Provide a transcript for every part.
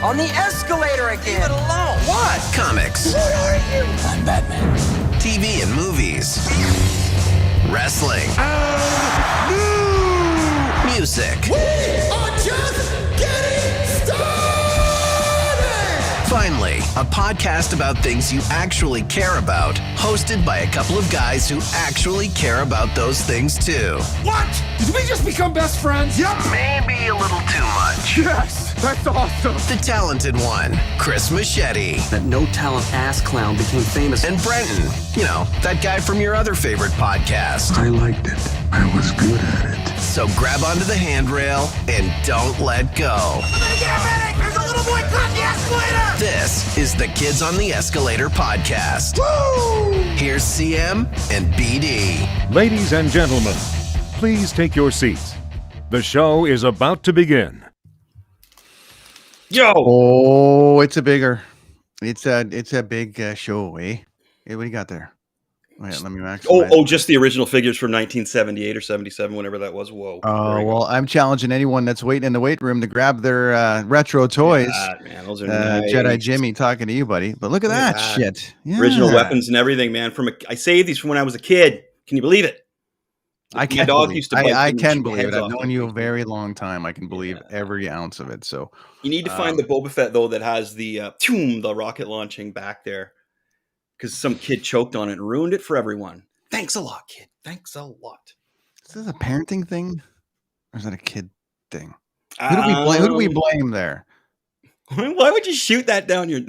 on the escalator again. Leave it alone. What? Comics. What are you? I'm Batman. TV and movies. Wrestling. Music. We are just getting started! Finally, a podcast about things you actually care about, hosted by a couple of guys who actually care about those things too. What? Did we just become best friends? Yep. Maybe a little too much. Yes, that's awesome. The talented one, Chris Machete. That no-talent ass clown became famous. And Brenton, you know, that guy from your other favorite podcast. I liked it. I was good at it. So grab onto the handrail and don't let go. There's a little boy caught the escalator! This is the Kids on the Escalator podcast. Woo! Here's CM and BD. Ladies and gentlemen, please take your seats. The show is about to begin. Yo! Oh, it's a big show, eh? Hey, what do you got there? Wait, let me maximize. Oh, just the original figures from 1978 or 77, whenever that was. Whoa. Oh, well, I'm challenging anyone that's waiting in the weight room to grab their retro toys. Man, those are nice. Jedi Jimmy talking to you, buddy. But look at that shit. Yeah. Original weapons and everything, man. I saved these from when I was a kid. Can you believe it? I can believe it. I've known you a very long time. I can believe every ounce of it. So you need to find the Boba Fett, though, that has the rocket launching back there. Because some kid choked on it and ruined it for everyone. Thanks a lot, kid. Thanks a lot. Is this a parenting thing? Or is that a kid thing? Who do we blame there? Why would you shoot that down your...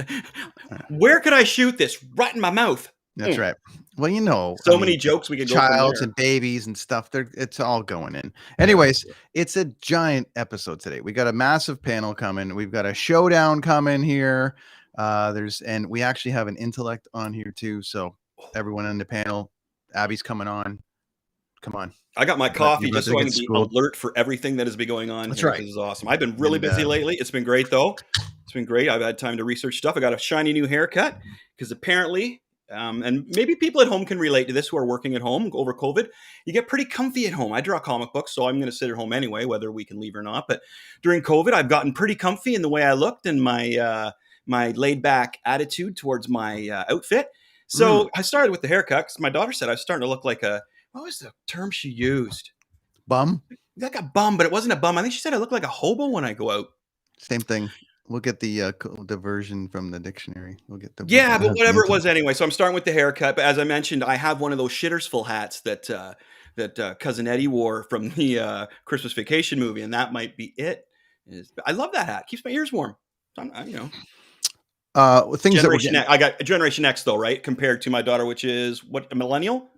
Where could I shoot this? Right in my mouth. That's right. Well, you know. Many jokes we could go childs and babies and stuff. It's all going in. Anyways, it's a giant episode today. We got a massive panel coming. We've got a showdown coming here. And we actually have an intellect on here too. So everyone on the panel, Abby's coming on. Come on. I got my coffee just so I can be alert for everything that has been going on. That's here. right. This is awesome. I've been really busy lately. It's been great though. It's been great. I've had time to research stuff. I got a shiny new haircut because apparently, and maybe people at home can relate to this who are working at home over COVID. You get pretty comfy at home. I draw comic books, so I'm going to sit at home anyway, whether we can leave or not. But during COVID, I've gotten pretty comfy in the way I looked and my laid back attitude towards my outfit. So I started with the haircut because my daughter said I was starting to look like what was the term she used? Bum? Like a bum, but it wasn't a bum. I think she said I look like a hobo when I go out. Same thing. We'll get the version from the dictionary. We'll get the but whatever it was anyway. So I'm starting with the haircut. But as I mentioned, I have one of those shitters-full hats that Cousin Eddie wore from the Christmas Vacation movie, and that might be it. I love that hat. Keeps my ears warm. Things Generation X. I got Generation X though, right? Compared to my daughter, which is what, a millennial?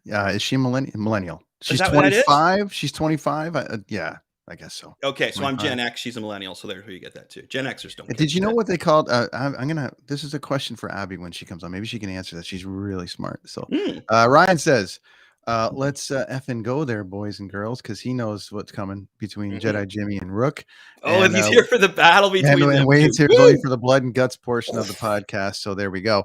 Is she a millennial? She's 25. She's 25. Yeah, I guess so. Okay, so I'm Gen X. She's a millennial. So there's where you get that too. Gen Xers don't. Did you know what they called? This is a question for Abby when she comes on. Maybe she can answer that. She's really smart. So Ryan says, let's effing go there, boys and girls, because he knows what's coming between Jedi Jimmy and Rooke. And he's here for the battle between them. And Wayne's here only for the blood and guts portion of the podcast. So there we go.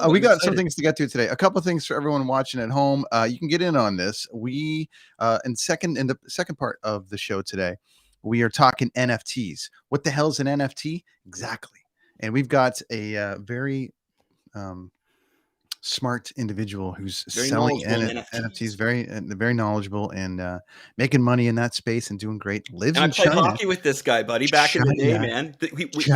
We got some things to get to today. A couple of things for everyone watching at home. You can get in on this. We in the second part of the show today, we are talking NFTs. What the hell is an NFT? Exactly. And we've got a very smart individual who's selling NFTs, very knowledgeable and making money in that space and doing great. Lives in China. I played hockey with this guy, buddy, back in the day, man. He's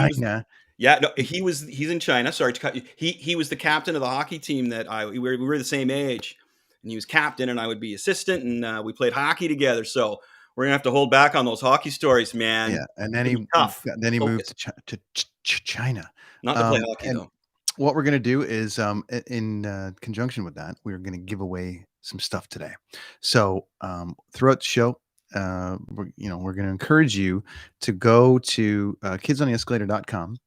in China. Sorry to cut you. He was the captain of the hockey team that we were the same age, and he was captain, and I would be assistant, and we played hockey together. So we're gonna have to hold back on those hockey stories, man. Yeah, and then he moved to China, not to play hockey though. What we're going to do is, in conjunction with that, we're going to give away some stuff today. So throughout the show, we're going to encourage you to go to kidsontheescalator.com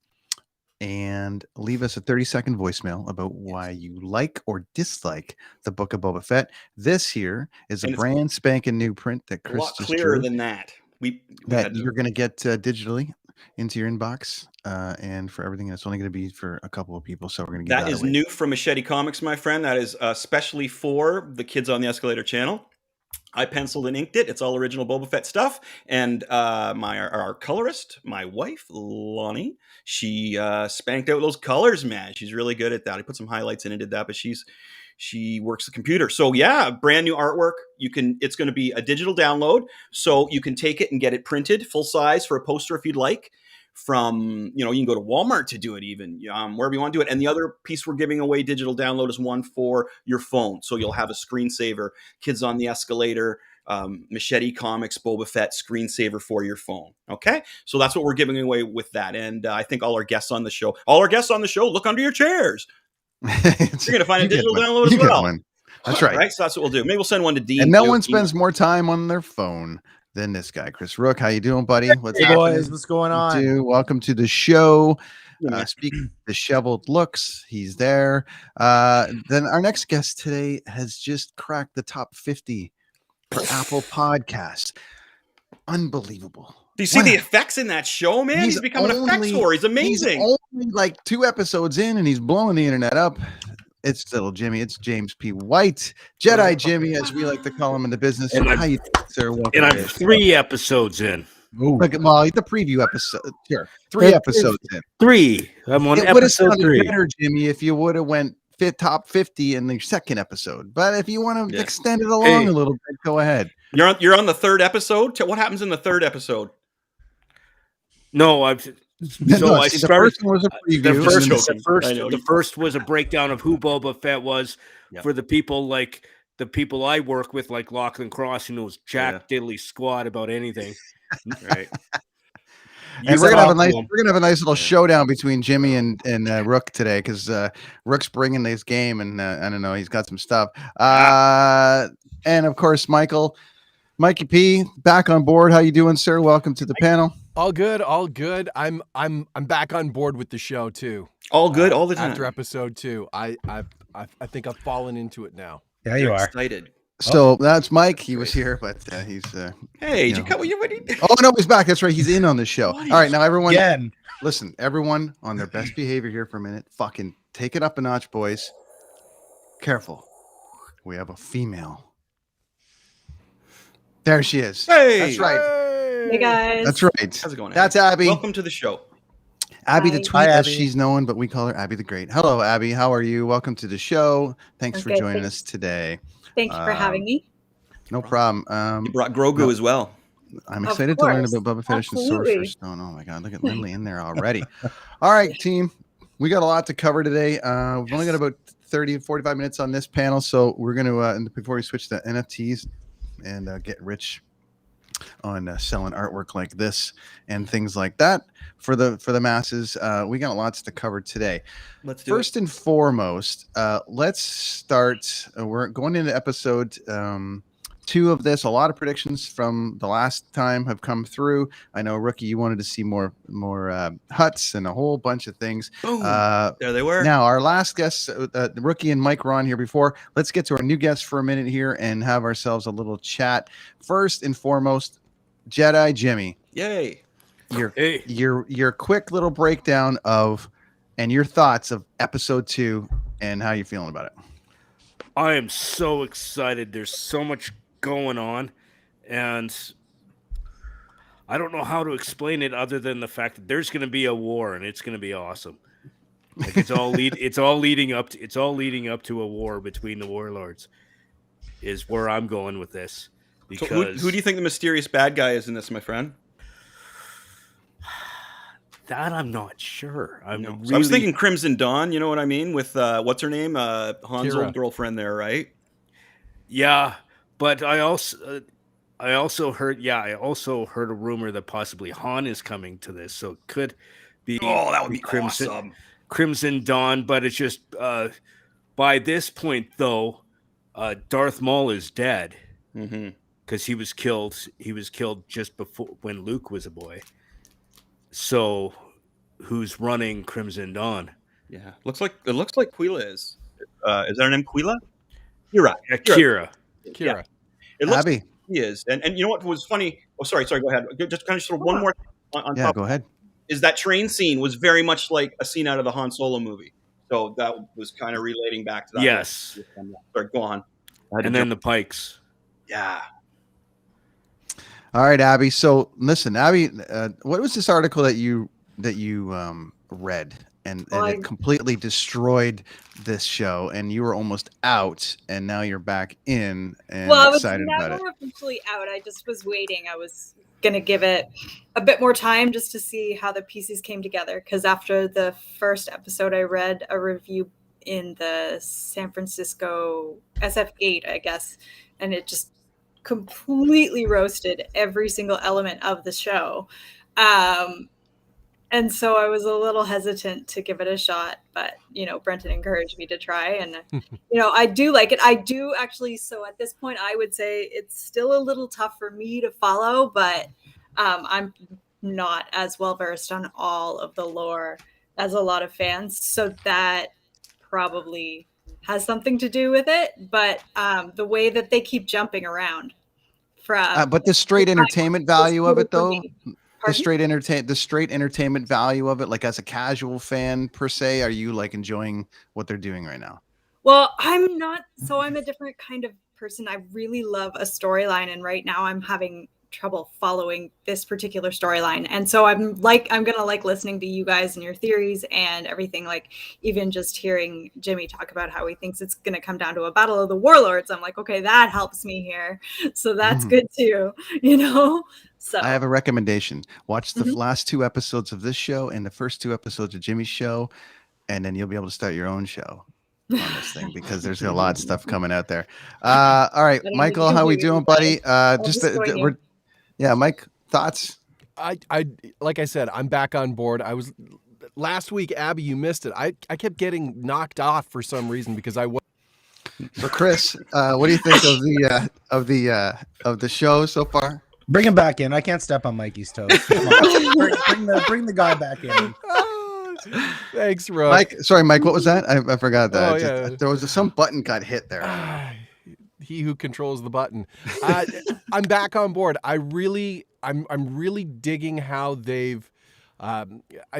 and leave us a 30-second voicemail about why you like or dislike the Book of Boba Fett. This here is a brand spanking new print that Chris a lot clearer than that. You're going to get digitally into your inbox, and for everything, it's only going to be for a couple of people. So we're going to give that is away. New from Machete Comics, my friend. That is especially for the Kids on the Escalator channel. I penciled and inked it. It's all original Boba Fett stuff. And our colorist, my wife, Lonnie, she spanked out those colors, man. She's really good at that. I put some highlights in and did that, but she works the computer. So yeah, brand new artwork. It's going to be a digital download. So you can take it and get it printed full size for a poster if you'd like. From, you can go to Walmart to do it, even wherever you want to do it. And the other piece we're giving away digital download is one for your phone. So you'll have a screensaver, Kids on the Escalator, Machete Comics, Boba Fett screensaver for your phone. Okay. So that's what we're giving away with that. And I think all our guests on the show, look under your chairs. You're going to find a digital download as well. That's right. Right. So that's what we'll do. Maybe we'll send one to Dean. And no one spends more time on their phone than this guy, Chris Rooke. How you doing, buddy? What's hey boys, what's going on? Welcome to the show. Speaking of disheveled looks, he's there. Then our next guest today has just cracked the top 50 for Apple Podcasts. Unbelievable. Do you see the effects in that show, man? He's becoming an effects whore. He's amazing. He's only like 2 episodes in, and he's blowing the internet up. It's little Jimmy. It's James P. White, Jedi Jimmy, as we like to call him in the business. And how you doing, sir? And I'm 3 episodes in. Look at Molly, the preview episode. Here, 3 episodes in. 3. I'm on it episode 3. Better, Jimmy, if you would have went top 50 in the second episode. But if you want to extend it along a little bit, go ahead. You're on the 3rd episode. What happens in the 3rd episode? No, I started. The first one was a preview. The first was a breakdown of who Boba Fett was for the people I work with, like Lachlan Cross, who knows jack diddly squat about anything. Right. And we're gonna have a nice little showdown between Jimmy and Rooke today, because Rooke's bringing this game, and I don't know, he's got some stuff. And of course, Mikey P, back on board. How you doing, sir? Welcome to the panel. All good. I'm back on board with the show too. All good all the time. After episode 2, I think I've fallen into it now. Yeah, you are excited. So that's Mike. He was here, but he's. Hey, did you cut what you ready? Oh no, he's back. That's right. He's in on the show. All right, now everyone, listen. Everyone on their best behavior here for a minute. Fucking take it up a notch, boys. Careful. We have a female. There she is. Hey, that's right. Hey guys. That's right. How's it going? That's Abby. Welcome to the show. Abby the tweet, as she's known, but we call her Abby the Great. Hello, Abby. How are you? Welcome to the show. Thanks for joining us today. Thank you for having me. No problem. You brought Grogu as well. I'm excited to learn about Bubba Fett and Sorcerer's Stone. Oh my God, look at Lindley in there already. All right, team. We got a lot to cover today. We've only got about 30, 45 minutes on this panel. So we're going to, before we switch to NFTs and get rich on selling artwork like this and things like that for the masses, we got lots to cover today. Let's do First and foremost, let's start. We're going into episode 2 of this. A lot of predictions from the last time have come through. I know, Rookie, you wanted to see more huts and a whole bunch of things. Boom. There they were. Now, our last guests, Rookie and Mike, were on here before. Let's get to our new guests for a minute here and have ourselves a little chat. First and foremost, Jedi Jimmy. Yay. Your quick little breakdown of and your thoughts of episode 2 and how you're feeling about it. I am so excited. There's so much going on, and I don't know how to explain it other than the fact that there's going to be a war, and it's going to be awesome. Like it's all leading up to a war between the warlords. Is where I'm going with this. Because so who do you think the mysterious bad guy is in this, my friend? That I'm not sure. I was thinking Crimson Dawn. You know what I mean? With what's her name? Han's Kira. old girlfriend there, right? Yeah, but I also heard a rumor that possibly Han is coming to this, so it could be. Oh, that would be Crimson Dawn. But it's just by this point though, Darth Maul is dead because he was killed. He was killed just before when Luke was a boy. So, who's running Crimson Dawn? Yeah, it looks like Quila is. Is that her name? Quila? Kira. Yeah, Kira. Yeah. It looks Abby. like he is. And you know what was funny? Oh, sorry. Go ahead. Just kind of sort of one more thing on top. Go ahead. Is that train scene was very much like a scene out of the Han Solo movie. So that was kind of relating back to that. Yes. Sorry, go on. And then the Pikes. Yeah. All right, Abby. So listen, Abby, what was this article that you read and it completely destroyed this show, and you were almost out, and now you're back in and excited about it? Well, I was never officially out. I just was waiting. I was gonna give it a bit more time just to see how the pieces came together. Because after the first episode, I read a review in the San Francisco SF8, I guess, and it just completely roasted every single element of the show. And so I was a little hesitant to give it a shot, but, Brenton encouraged me to try, and, I do like it. I do actually. So at this point, I would say it's still a little tough for me to follow, but I'm not as well-versed on all of the lore as a lot of fans. So that probably has something to do with it, but the way that they keep jumping around from but the straight entertainment value of it, though, the Pardon? straight entertainment value of it, like as a casual fan per se, are you like enjoying what they're doing right now? Well, I'm not. So I'm a different kind of person. I really love a storyline, and right now I'm having trouble following this particular storyline. And so I'm gonna like listening to you guys and your theories and everything. Like even just hearing Jimmy talk about how he thinks it's gonna come down to a battle of the warlords, I'm like, okay, that helps me here. So that's good too, So I have a recommendation. Watch the last 2 episodes of this show and the first 2 episodes of Jimmy's show, and then you'll be able to start your own show on this thing, because there's a lot of stuff coming out there. All right, Michael, how we doing, buddy? Mike, thoughts? I like I said, I'm back on board. I was last week, Abby, you missed it. I kept getting knocked off for some reason because I was. So Chris, what do you think of the show so far? Bring him back in. I can't step on Mikey's toes. Come on. bring the guy back in. Thanks, Rooke. Mike, what was that? I forgot that. Oh, yeah. There was some button got hit there. He who controls the button. I'm back on board. I'm really digging how they've. I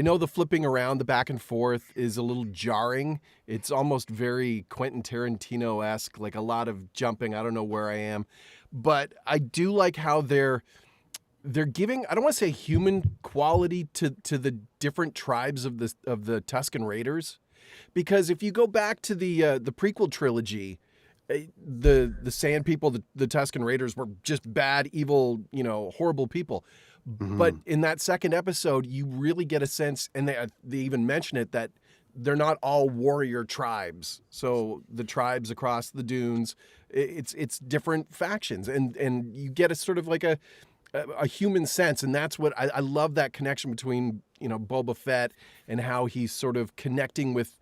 know the flipping around, the back and forth is a little jarring. It's almost very Quentin Tarantino-esque, like a lot of jumping. I don't know where I am, but I do like how they're giving, I don't want to say human quality to the different tribes of the Tusken Raiders, because if you go back to the prequel trilogy, the Sand People, the Tusken Raiders were just bad, evil, horrible people. But in that second episode, you really get a sense, and they even mention it, that they're not all warrior tribes. So the tribes across the dunes, it's different factions, and you get a sort of like a human sense, and that's what I love, that connection between Boba Fett and how he's sort of connecting with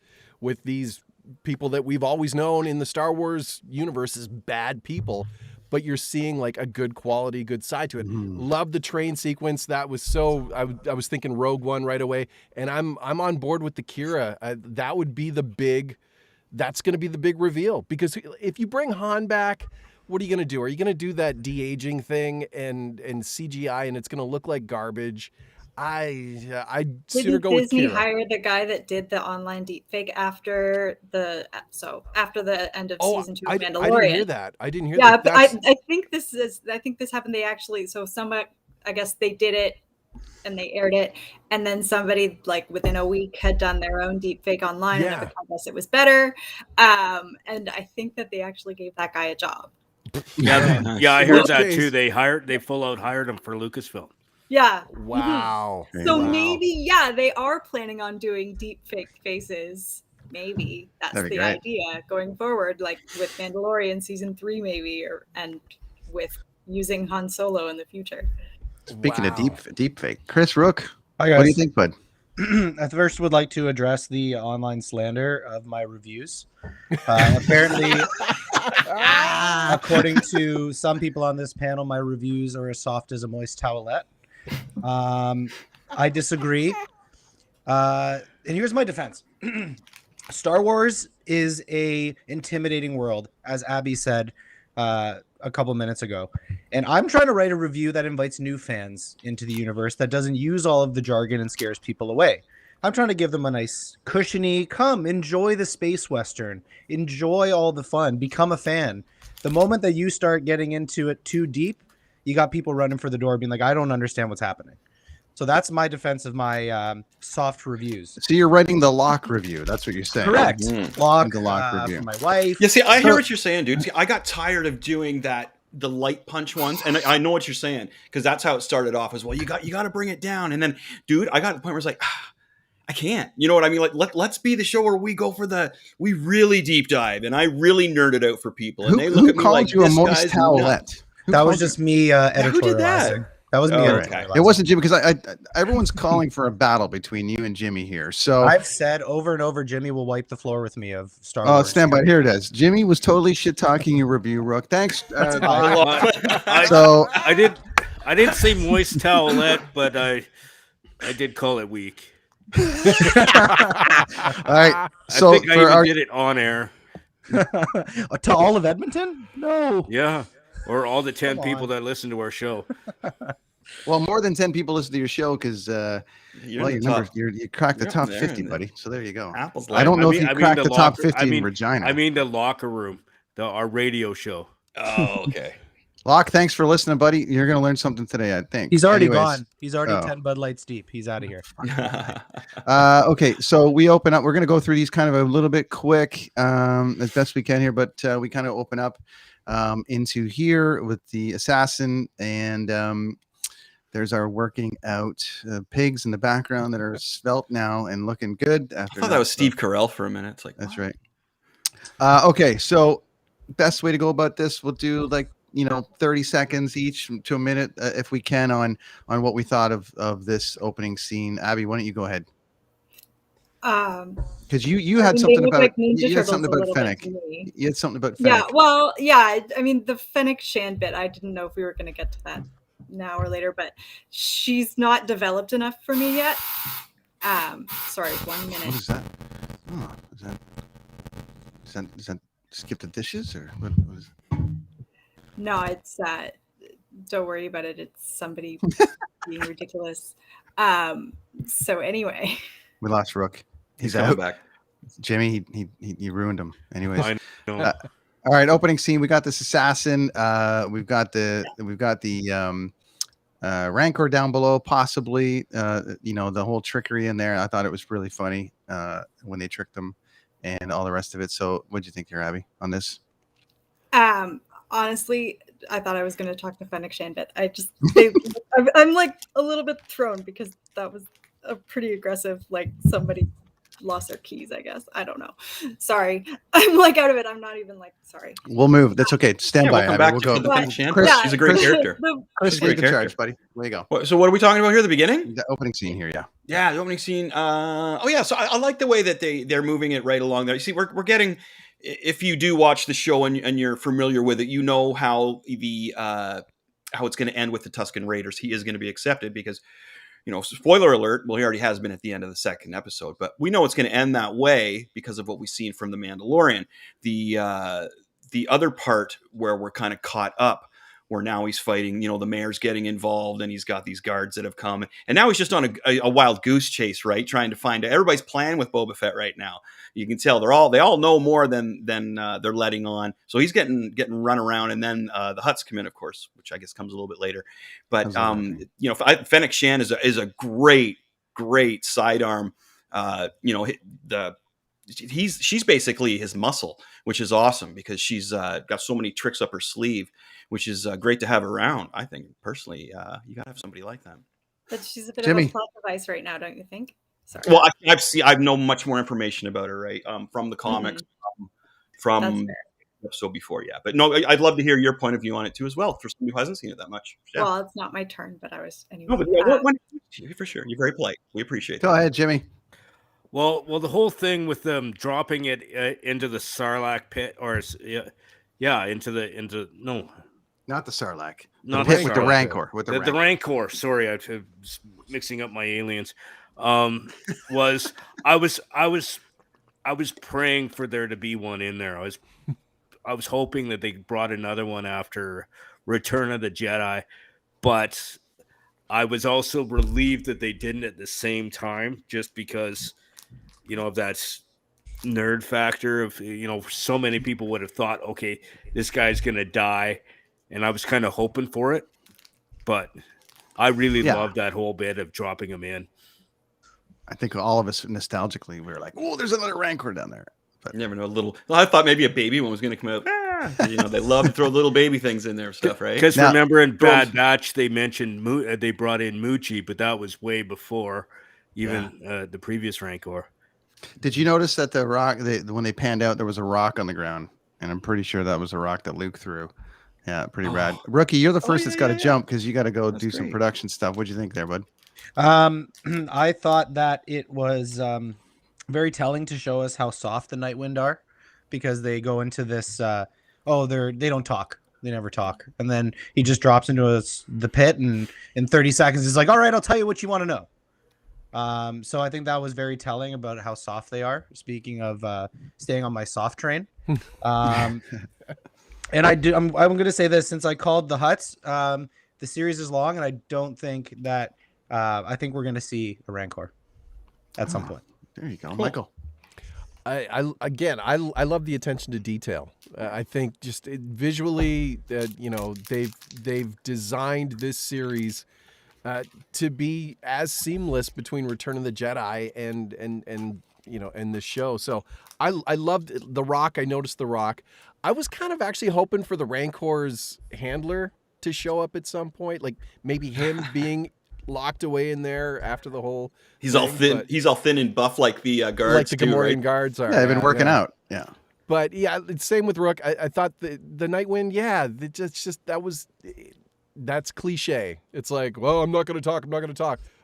these people that we've always known in the Star Wars universe as bad people, but you're seeing like a good quality, good side to it. Love the train sequence. That was so. I was thinking Rogue One right away, and I'm on board with the Kira. That would be the big. That's going to be the big reveal, because if you bring Han back, what are you going to do? Are you going to do that de-aging thing and CGI, and it's going to look like garbage? I'd sooner go with Kira. Disney hire the guy that did the online deepfake after the end of season 2 of Mandalorian? I didn't hear that. I didn't hear that. But I think this happened. They actually, I guess they did it and they aired it, and then somebody like within a week had done their own deepfake online, and I guess it was better. And I think that they actually gave that guy a job. Yeah, I heard that too. They full out hired him for Lucasfilm. Yeah. Wow. So maybe, they are planning on doing deep fake faces. Maybe that's the idea going forward, like with Mandalorian season 3, maybe, and with using Han Solo in the future. Speaking of deep fake, Chris Rooke, Hi guys. what do you think, bud? I first would like to address the online slander of my reviews. Apparently, according to some people on this panel, my reviews are as soft as a moist towelette. I disagree. And here's my defense. Star Wars is a intimidating world, as Abby said a couple minutes ago. And I'm trying to write a review that invites new fans into the universe, that doesn't use all of the jargon and scares people away. I'm trying to give them a nice cushiony, come enjoy the space western, enjoy all the fun, become a fan. The moment that you start getting into it too deep, you got people running for the door being like, I don't understand what's happening. So that's my defense of my soft reviews. So you're writing the Lock review. That's what you're saying. Correct. Lock, The Lock review. for my wife. Yeah, see, I hear what you're saying, dude. See, I got tired of doing the light punch ones, and I know what you're saying because that's how it started off as well. You got to bring it down, and then, dude, I got to the point where it's like, I can't. You know what I mean? Like, let's be the show where we go we really deep dive, and I really nerd it out for people, and they look at me like, you a this moist guy's towelette? nuts. That was just me editorializing. Who did that? That was me. Okay. It wasn't Jimmy because everyone's calling for a battle between you and Jimmy here. So I've said over and over, Jimmy will wipe the floor with me of Star oh, Wars. stand by. Here it is. Jimmy was totally shit talking your review, Rooke. Thanks. So I didn't say moist towelette, but I did call it weak. All right. So I think I even did it on air. To all of Edmonton? No. Yeah. Or all the 10 people that listen to our show. Well, more than 10 people listen to your show because you cracked the top 50, there. buddy. So there you go. Apple's I don't know if you cracked the top 50 in Regina. I mean the locker room, our radio show. Oh, okay. Locke, thanks for listening, buddy. You're going to learn something today, I think. He's already gone. He's already 10 Bud Lights deep. He's out of here. Okay, so we open up. We're going to go through these kind of a little bit quick as best we can here, but we kind of open up into here with the assassin, and there's our working out pigs in the background that are svelte now and looking good. I thought that was Steve Carell for a minute. It's like, that's right. Okay, so best way to go about this, we'll do 30 seconds each to a minute if we can on what we thought of this opening scene. Abby, why don't you go ahead? Because you had something about Fennec. You had something about Fennec. Yeah, well, yeah. I mean, the Fennec Shan bit. I didn't know if we were going to get to that now or later, but she's not developed enough for me yet. Sorry, 1 minute. What is that? Oh, is that skip the dishes or what is it? No, it's don't worry about it. It's somebody being ridiculous. So anyway, we lost Rooke. He's coming out. Back. Jimmy, he ruined him. Anyways, I know. All right, opening scene. We got this assassin. We've got the Rancor down below, possibly. The whole trickery in there. I thought it was really funny when they tricked them and all the rest of it. So, what'd you think here, Abby, on this? Honestly, I thought I was going to talk to Fennec Shan, but I'm like a little bit thrown because that was a pretty aggressive, like somebody lost their keys, I guess. I don't know. Sorry. I'm like out of it. I'm not even sorry. We'll move. That's okay. Stand by. Welcome back we'll to go. Fennec Shan. Chris, she's a great character. Chris, she's a great take the charge, buddy. There you go. So what are we talking about here? The beginning? The opening scene here, yeah. Yeah, the opening scene. So I like the way that they're moving it right along there. You see, we're getting, if you do watch the show and you're familiar with it, you know how how it's going to end with the Tusken Raiders. He is going to be accepted because, spoiler alert, well, he already has been at the end of the second episode, but we know it's going to end that way because of what we've seen from The Mandalorian. The other part where we're kind of caught up, where now he's fighting, the mayor's getting involved and he's got these guards that have come. And now he's just on a wild goose chase, right? Trying to find everybody's playing with Boba Fett right now. You can tell they all know more than they're letting on. So he's getting run around, and then the Hutts come in, of course, which I guess comes a little bit later. But Fennec Shan is a great sidearm. She's basically his muscle, which is awesome because she's got so many tricks up her sleeve, which is great to have around. I think personally, you gotta have somebody like that. But she's a bit of a plot device right now, don't you think? Sorry. Well, I know much more information about her, right? From the comics, from episode before, yeah. But no, I'd love to hear your point of view on it too, as well, for someone who hasn't seen it that much. Yeah. Well, it's not my turn, but I was anyway. No, but for sure, you're very polite. We appreciate that. Go ahead, Jimmy. Well, the whole thing with them dropping it into the Sarlacc pit, or not the Sarlacc, not the pit with the Rancor, the Rancor. Sorry, I'm mixing up my aliens. I was praying for there to be one in there. I was hoping that they brought another one after Return of the Jedi, but I was also relieved that they didn't at the same time, just because, of that nerd factor of, so many people would have thought, okay, this guy's going to die. And I was kind of hoping for it. But I really loved that whole bit of dropping him in. I think all of us nostalgically, we were like, oh, there's another Rancor down there. But you never know, I thought maybe a baby one was going to come out. They love to throw little baby things in there stuff, right? Because remember in Bad Batch, they mentioned they brought in Moochie, but that was way before even the previous Rancor. Did you notice that the rock, when they panned out, there was a rock on the ground? And I'm pretty sure that was a rock that Luke threw. Yeah, pretty rad. Rookie, you're the first that's got to jump because you got to go do some production stuff. What'd you think there, bud? I thought that it was very telling to show us how soft the Nightwind are, because they go into this. They don't talk. They never talk, and then he just drops into the pit, and in 30 seconds, he's like, "All right, I'll tell you what you want to know." So I think that was very telling about how soft they are. Speaking of staying on my soft train, and I'm going to say this, since I called the Hutts, the series is long, and I don't think that. I think we're going to see a Rancor at some point. There you go, cool. Michael. I love the attention to detail. I think just visually, they've designed this series to be as seamless between Return of the Jedi and the show. So I loved The Rock. I noticed The Rock. I was kind of actually hoping for the Rancor's handler to show up at some point, like maybe him being locked away in there after the whole he's all thin and buff like the guards, like the Gamorrean guards are. Yeah, they've been working out. Yeah, but same with Rooke. I thought the Nightwind, that's cliche. It's like, well, I'm not going to talk.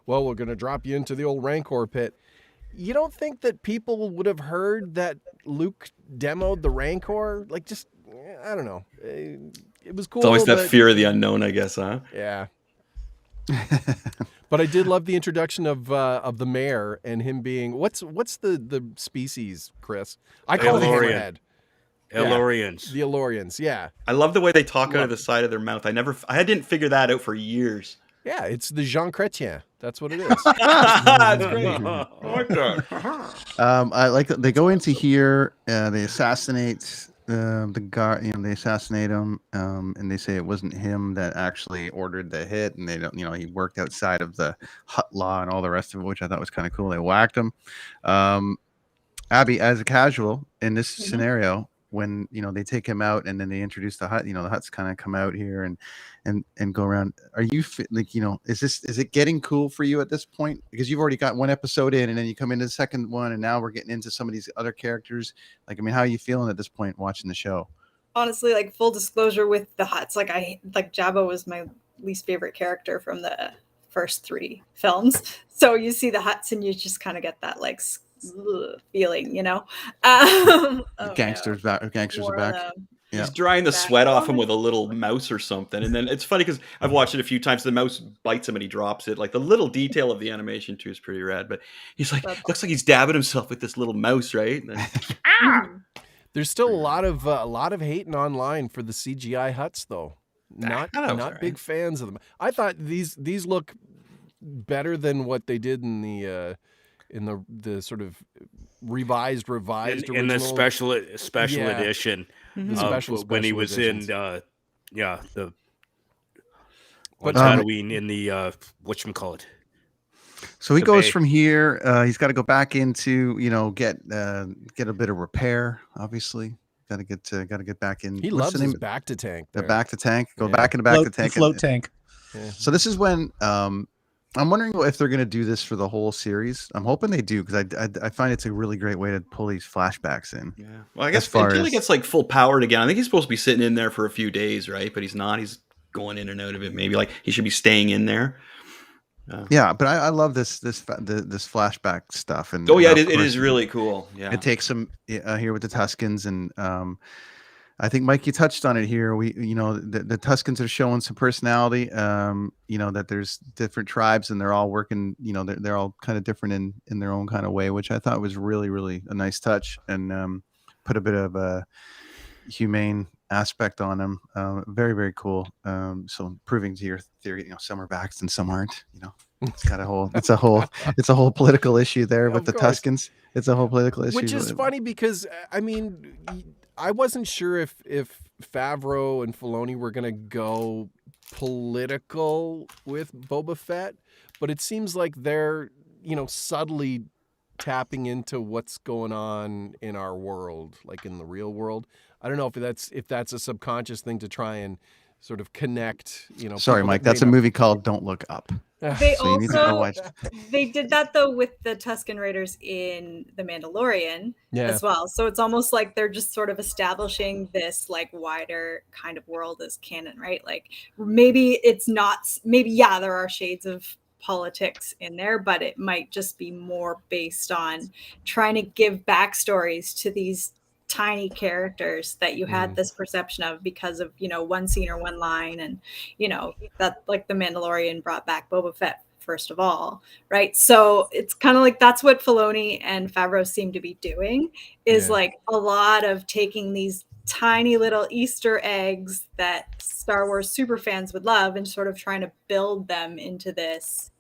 Well, we're going to drop you into the old Rancor pit. You don't think that people would have heard that Luke demoed the Rancor? Like, just, I don't know. It was cool. It's always that fear of the unknown, I guess, huh? Yeah. But I did love the introduction of the mayor and him being what's the species, Chris? I call it Hammerhead. Elorians. The Elorians, yeah. I love the way they talk out of the side of their mouth. I didn't figure that out for years. Yeah, it's the Jean Chrétien. That's what it is. That's great. I like that. I like that they go into here. They assassinate the guard. They assassinate him, and they say it wasn't him that actually ordered the hit, and they don't. He worked outside of the Hutt law and all the rest of it, which I thought was kind of cool. They whacked him. Abby, as a casual in this scenario, when they take him out and then they introduce the Hutt, the Hutts kind of come out here and go around. Are you is it getting cool for you at this point? Because you've already got one episode in, and then you come into the second one, and now we're getting into some of these other characters. Like, how are you feeling at this point watching the show? Honestly, like, full disclosure with the Hutts, Jabba was my least favorite character from the first 3 films. So you see the Hutts and you just kind of get that feeling, Gangsters are back. Yeah. He's drying the sweat off him with a little mouse or something. And then it's funny because I've watched it a few times. The mouse bites him and he drops it. Like, the little detail of the animation too is pretty rad. But he's like, looks like he's dabbing himself with this little mouse, right? Then, There's still a lot of hating online for the CGI Hutts, though. Not big fans of them. I thought these look better than what they did in the sort of revised in the special edition. Mm-hmm. When he was editions. in Tatooine in the whatchamacallit. So he goes from here. He's got to go back into get a bit of repair. Obviously, got to get back in. He loves his back to tank. The back to tank. Go back in the back to tank. Float tank. Yeah. So this is when I'm wondering if they're going to do this for the whole series. I'm hoping they do, because I find it's a really great way to pull these flashbacks in. Yeah. Well, I guess until he gets full powered again. I think he's supposed to be sitting in there for a few days, right? But he's not. He's going in and out of it. Maybe he should be staying in there. Yeah, but I love this flashback stuff. And it is really cool. Yeah, it takes them here with the Tuskens, and I think, Mike, you touched on it here. The Tuskens are showing some personality. That there's different tribes and they're all working. They're all kind of different in their own kind of way, which I thought was really, really a nice touch, and put a bit of a humane aspect on him. Very, very cool. So proving to your theory, some are vaxxed and some aren't. It's got a whole. It's a whole political issue there with the course. Tuskens. It's a whole political issue. Which is funny because I mean, I wasn't sure if Favreau and Filoni were gonna go political with Boba Fett, but it seems like they're subtly tapping into what's going on in our world, like in the real world. I don't know if that's a subconscious thing to try and sort of connect. Sorry, Mike. That's a movie called Don't Look Up. They So you need to go watch. they did that though with the Tusken Raiders in The Mandalorian as well. So it's almost like they're just sort of establishing this like wider kind of world as canon, right? Like maybe it's not. Maybe there are shades of politics in there, but it might just be more based on trying to give backstories to these tiny characters that you had this perception of because of one scene or one line, and that like the Mandalorian brought back Boba Fett first of all, right? So it's kind of like that's what Filoni and Favreau seem to be doing, is like a lot of taking these tiny little Easter eggs that Star Wars super fans would love and sort of trying to build them into this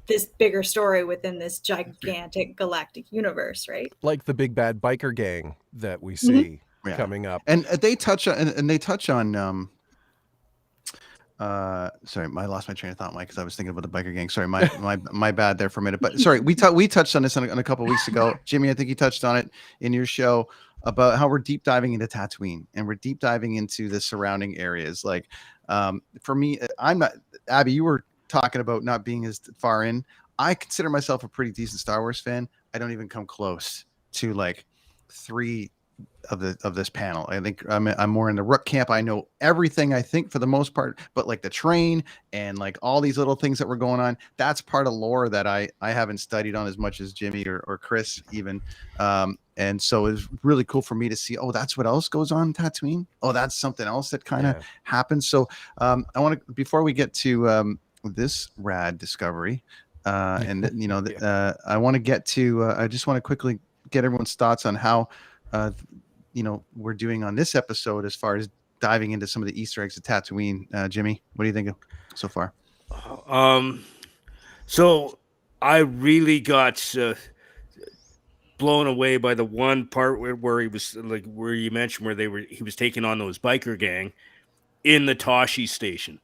this bigger story within this gigantic galactic universe, right? Like the big bad biker gang that we see coming up. And they touch on sorry, I lost my train of thought, Mike, because I was thinking about the biker gang. Sorry, my bad there for a minute. But sorry, we touched on this on a couple of weeks ago. Jimmy, I think you touched on it in your show about how we're deep diving into Tatooine and we're deep diving into the surrounding areas. Like for me, I'm not, Abby, you were talking about not being as far in. I consider myself a pretty decent Star Wars fan. I don't even come close to like 3 of this panel. I think I'm more in the Rooke camp. I know everything, I think, for the most part, but like the train and like all these little things that were going on, that's part of lore that I haven't studied on as much as Jimmy or Chris even. And so it's really cool for me to see, that's what else goes on in Tatooine. That's something else that kind of happens. So I want to, before we get to this rad discovery, I want to get to, I just want to quickly get everyone's thoughts on how, we're doing on this episode as far as diving into some of the Easter eggs of Tatooine. Jimmy, what do you think of so far? So I really got blown away by the one part where he was like, where you mentioned where he was taking on those biker gang in the Tashi station,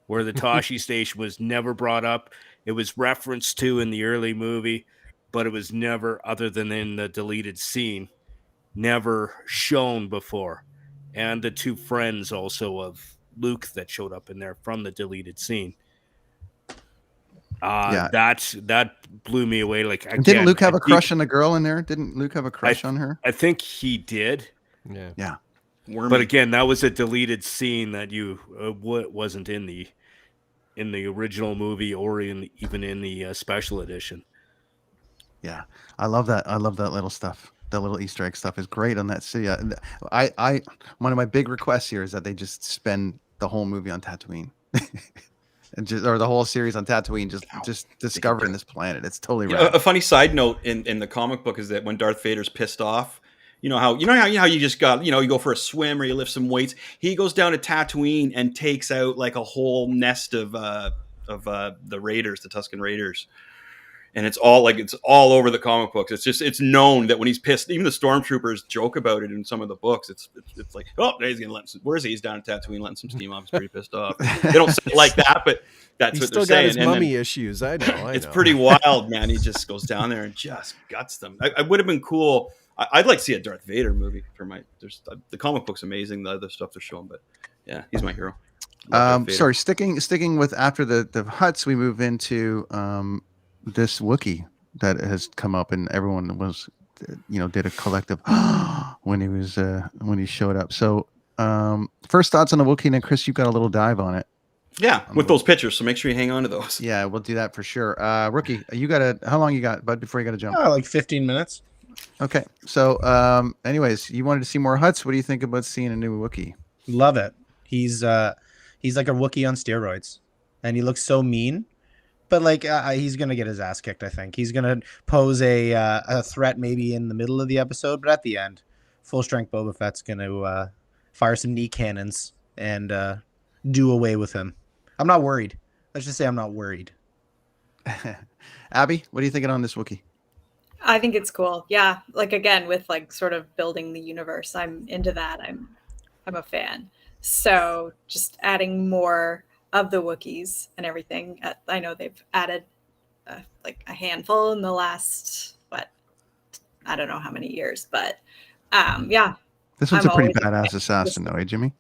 where the Tashi station was never brought up. It was referenced to in the early movie, but it was never, other than in the deleted scene, never shown before. And the 2 friends also of Luke that showed up in there from the deleted scene. That blew me away. Like, again, didn't Luke have a crush on the girl in there? Didn't Luke have a crush on her? I think he did. Yeah. But again, that was a deleted scene that wasn't in the original movie or even in the special edition. Yeah, I love that. I love that little stuff. That little Easter egg stuff is great on that. So yeah, I one of my big requests here is that they just spend the whole movie on Tatooine, or the whole series on Tatooine, just discovering this planet. It's totally right. A funny side note in the comic book is that when Darth Vader's pissed off, how you just got, you go for a swim or you lift some weights. He goes down to Tatooine and takes out like a whole nest of the Raiders, the Tusken Raiders. And it's all over the comic books. It's known that when he's pissed, even the stormtroopers joke about it in some of the books. It's like, he's gonna where is he? He's down at Tatooine letting some steam off. He's pretty pissed off. They don't say it like that, but that's what they're saying. He's still got his mummy issues. I know. It's pretty wild, man. He just goes down there and just guts them. I would have been cool. I'd like to see a Darth Vader movie the comic book's amazing. The other stuff they're showing, but yeah, he's my hero. Sorry, sticking with after the Hutts, we move into this Wookiee that has come up, and everyone was, did a collective when he showed up. So first thoughts on the Wookiee, and then Chris, you've got a little dive on it. Yeah, with those pictures, so make sure you hang on to those. Yeah, we'll do that for sure. Rookie, how long you got, bud, before you got to jump? Like 15 minutes. Okay, so anyways, you wanted to see more Hutts. What do you think about seeing a new Wookiee? Love it. He's like a Wookiee on steroids, and he looks so mean. But like he's gonna get his ass kicked. I think he's gonna pose a threat maybe in the middle of the episode, but at the end, full strength Boba Fett's going to fire some knee cannons and do away with him. I'm not worried. Let's just say I'm not worried. Abby, what are you thinking on this Wookiee? I think it's cool. Yeah, like again with like sort of building the universe. I'm into that. I'm a fan. So just adding more of the Wookiees and everything. I know they've added like a handful in the last I don't know how many years, but yeah. This one's a pretty badass assassin, though, eh, Jimmy?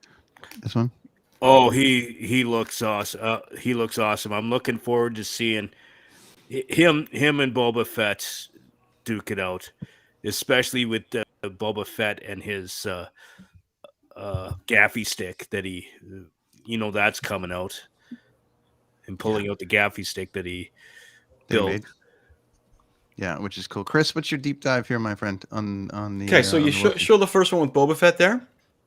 This one. Oh, he looks awesome. He looks awesome. I'm looking forward to seeing him and Boba Fett duke it out, especially with Boba Fett and his gaffy stick that he, that's coming out, and pulling out the gaffy stick that he built. Yeah, which is cool. Chris, what's your deep dive here, my friend? On the okay, so you show the first one with Boba Fett there.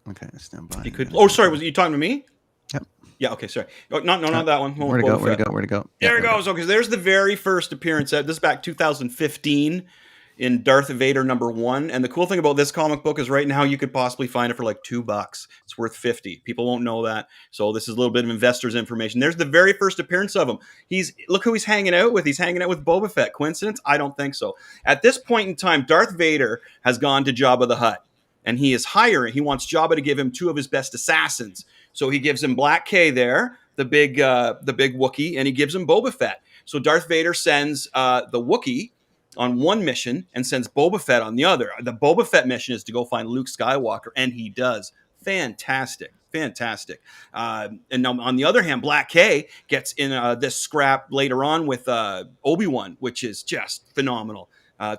Okay, stand by. You could. Oh, sorry, was you talking to me? Yep. Yeah. Okay. Sorry. Oh, not that one. Where to go? Where to go? Where to go? There it goes. Okay, so there's the very first appearance. This is back 2015 in Darth Vader #1. And the cool thing about this comic book is right now you could possibly find it for like $2. It's worth $50. People won't know that. So this is a little bit of investors' information. There's the very first appearance of him. Look who he's hanging out with. He's hanging out with Boba Fett. Coincidence? I don't think so. At this point in time, Darth Vader has gone to Jabba the Hutt. And he is hiring. He wants Jabba to give him 2 of his best assassins. So he gives him Black K there, the big Wookiee, and he gives him Boba Fett. So Darth Vader sends the Wookiee on one mission and sends Boba Fett on the other. The Boba Fett mission is to go find Luke Skywalker, and he does. Fantastic. And now on the other hand, Black K gets in this scrap later on with Obi-Wan, which is just phenomenal.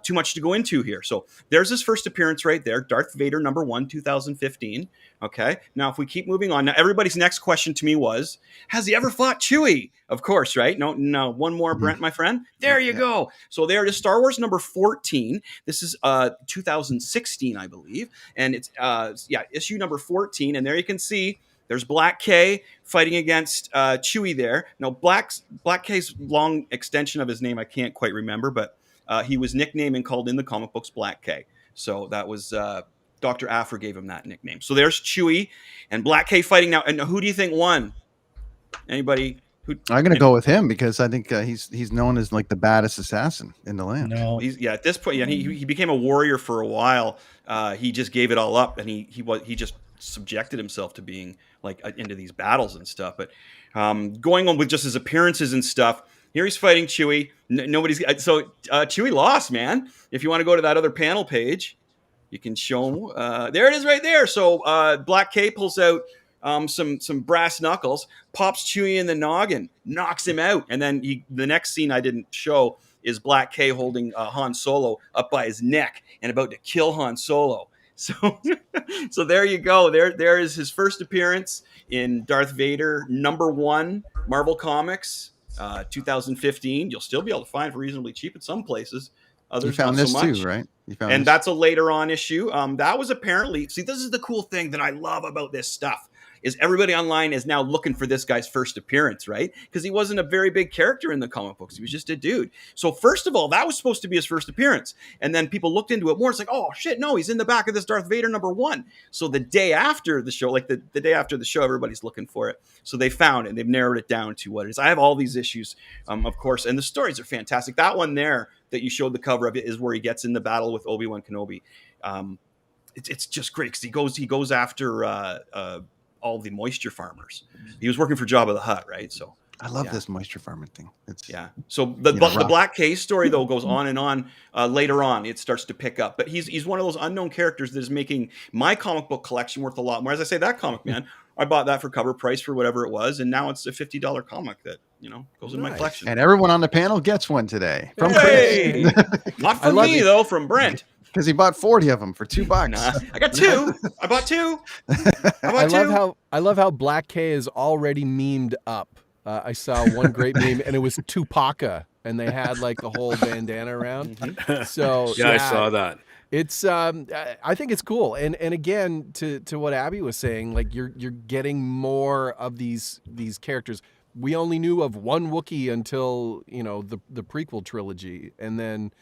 Too much to go into here. So there's his first appearance right there, Darth Vader #1, 2015. Okay. Now, if we keep moving on, now everybody's next question to me was, has he ever fought Chewie? Of course, right? No. One more, Brent, my friend. There you go. So there it is, Star Wars #14. This is 2016, I believe. And it's, issue #14. And there you can see there's Black K fighting against Chewie there. Now, Black K's long extension of his name, I can't quite remember, but he was nicknamed and called in the comic books Black K. So that was Dr. Aphra gave him that nickname. So there's Chewie and Black K fighting now. And who do you think won? Anybody? I'm going to go with him because I think he's known as like the baddest assassin in the land. No, at this point, he became a warrior for a while. He just gave it all up, and he just subjected himself to being like into these battles and stuff. But going on with just his appearances and stuff. Here he's fighting Chewie. Chewie lost, man. If you want to go to that other panel page, you can show him. There it is right there. So Black K pulls out some brass knuckles, pops Chewie in the noggin, knocks him out. And then the next scene I didn't show is Black K holding Han Solo up by his neck and about to kill Han Solo. So there you go. There is his first appearance in Darth Vader #1 Marvel Comics. 2015. You'll still be able to find it reasonably cheap at some places. Others you found not this so much. too, right? That's a later on issue. That was apparently, this is the cool thing that I love about this stuff, is everybody online is now looking for this guy's first appearance, right? Because he wasn't a very big character in the comic books. He was just a dude. So first of all, that was supposed to be his first appearance. And then people looked into it more. It's like, oh shit, no, he's in the back of this Darth Vader #1. So the day after the show, like the day after the show, everybody's looking for it. So they found it and they've narrowed it down to what it is. I have all these issues, of course, and the stories are fantastic. That one there that you showed the cover of it is where he gets in the battle with Obi-Wan Kenobi. It's just great because he goes after all the moisture farmers. He was working for Jabba the Hutt, right? So I love this moisture farming thing. So the Black K story though goes on and on. Later on, it starts to pick up. But he's one of those unknown characters that is making my comic book collection worth a lot more. As I say, that comic, man, I bought that for cover price for whatever it was, and now it's a $50 comic that goes in my collection. And everyone on the panel gets one today from Chris. Not from me though, from Brent. Because he bought 40 of them for $2. Nah, I got 2. I bought 2. I love how Black K is already memed up. I saw one great meme, and it was Tupaka, and they had like the whole bandana around. So I saw that. It's I think it's cool, and again to what Abby was saying, like you're getting more of these characters. We only knew of one Wookiee until the prequel trilogy, and then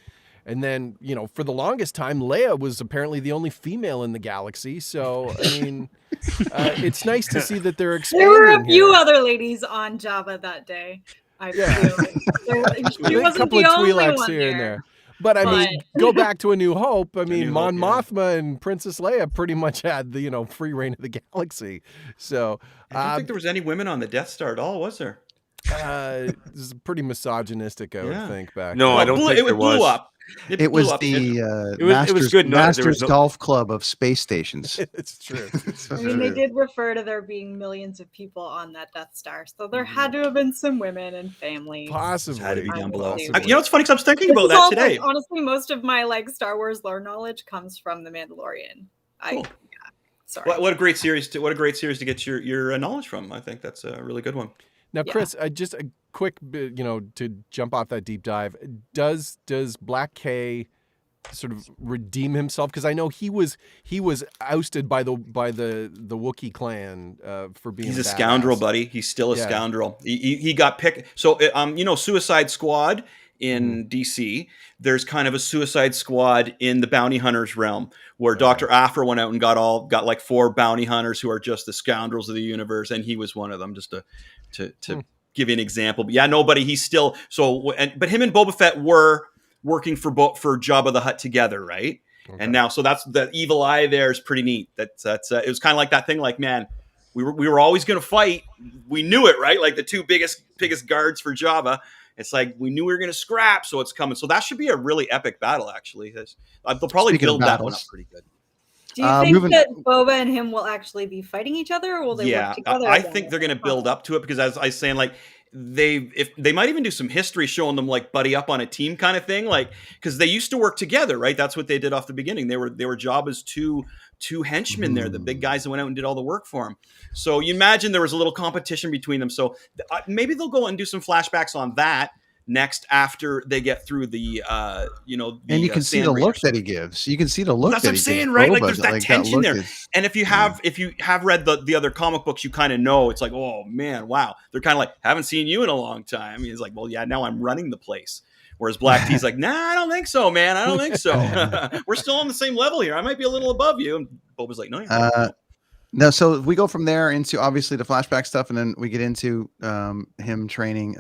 And then, for the longest time, Leia was apparently the only female in the galaxy. So, I mean, it's nice to see that they're expanding. There were a few here. other ladies on Jabba that day. I feel she a wasn't couple the of only Twi'leks one here and there. there. But I mean, go back to A New Hope. I mean, New Mon Hope, Mothma and Princess Leia pretty much had the free reign of the galaxy. So I don't think there was any women on the Death Star at all, was there? this is pretty misogynistic, I would think back. No, then. I don't think there was. Blew up. It was blew up. the It was good. No, there was Masters no- Golf Club of space stations. It's true. I mean, they did refer to there being millions of people on that Death Star, so there had to have been some women and families. Possibly. Had to be down below. Possibly. You know what's funny? 'Cause I was thinking This about is that all, today. honestly, most of my Star Wars lore knowledge comes from The Mandalorian. Cool. Sorry. What a great series! What a great series to get your knowledge from. I think that's a really good one. Now, Chris, just a quick bit, to jump off that deep dive. Does Black K sort of redeem himself? Because I know he was ousted by the Wookiee clan for being. He's a badass. scoundrel, buddy. He's still a scoundrel. He got picked. So Suicide Squad in DC. There's kind of a Suicide Squad in the bounty hunters realm, where Dr. Aphra went out and got like 4 bounty hunters who are just the scoundrels of the universe, and he was one of them. Just to give you an example. But yeah, nobody. He's still but him and Boba Fett were working for Jabba the Hutt together, right? Okay. And now, so that's the evil eye there is pretty neat. That's it was kind of like that thing. Like, man, we were always going to fight. We knew it, right? Like the two biggest guards for Jabba. It's like we knew we were going to scrap, so it's coming. So that should be a really epic battle, actually. They'll probably build that one up pretty good. Do you think that Boba and him will actually be fighting each other, or will they work together? I think they're going to build up to it, because as I was saying, like they might even do some history showing them like buddy up on a team kind of thing, like because they used to work together, right? That's what they did off the beginning. They were Jabba's two henchmen there, the big guys that went out and did all the work for him. So you imagine there was a little competition between them. So maybe they'll go and do some flashbacks on that next after they get through the and you can see the look that he gives. You can see the look. That's what I'm saying, right? Like there's that tension there. And if you have read the other comic books, you kind of know it's like, oh man, wow. They're kind of like, haven't seen you in a long time. He's like, well, yeah, now I'm running the place. Whereas Black T's like, nah, I don't think so, man. I don't think so. We're still on the same level here. I might be a little above you. And Boba's like, no, you're not. No, so we go from there into obviously the flashback stuff, and then we get into him training,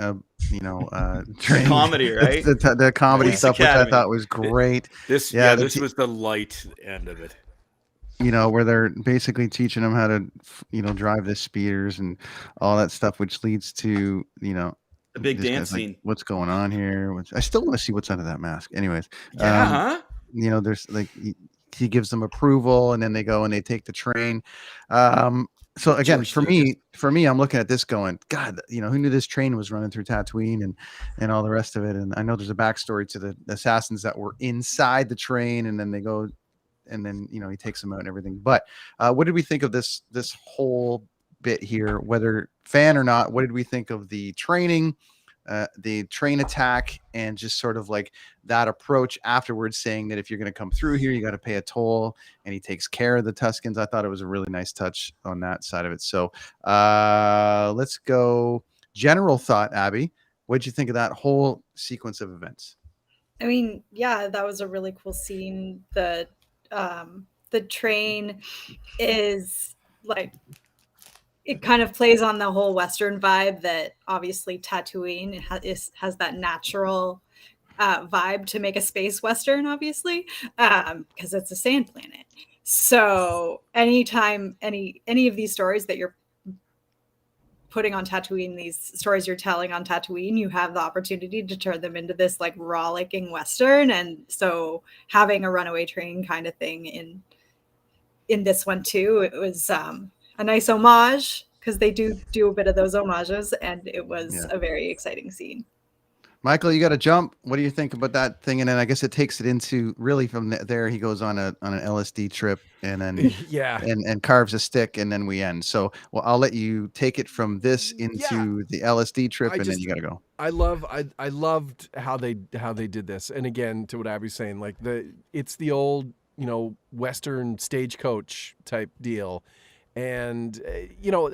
training comedy, right? the comedy Police stuff, Academy. which I thought was great. This was the light end of it. Where they're basically teaching him how to, drive the speeders and all that stuff, which leads to, the big dance scene. What's going on here? I still want to see what's under that mask. Anyways, there's like. He gives them approval, and then they go and they take the train. So again, for me, I'm looking at this going, God, who knew this train was running through Tatooine and all the rest of it. And I know there's a backstory to the assassins that were inside the train, and then they go, and then he takes them out and everything. But what did we think of this whole bit here? Whether fan or not, what did we think of the training? The train attack, and just sort of like that approach afterwards, saying that if you're going to come through here, you got to pay a toll, and he takes care of the Tuskens. I thought it was a really nice touch on that side of it. So let's go general thought. Abby, what'd you think of that whole sequence of events? I mean, yeah, that was a really cool scene. The train is like, it kind of plays on the whole Western vibe that obviously Tatooine has that natural vibe to make a space Western, obviously, because it's a sand planet. So anytime any of these stories that you're putting on Tatooine, these stories you're telling on Tatooine, you have the opportunity to turn them into this like rollicking Western. And so having a runaway train kind of thing in this one too, it was a nice homage, because they do a bit of those homages, and it was a very exciting scene. Michael, you got to jump. What do you think about that thing? And then I guess it takes it into really from there. He goes on an LSD trip, and then and carves a stick, and then we end. So, well, I'll let you take it from this into the LSD trip, and then you got to go. I loved how they did this, and again, to what Abby's saying, like it's the old Western stagecoach type deal. And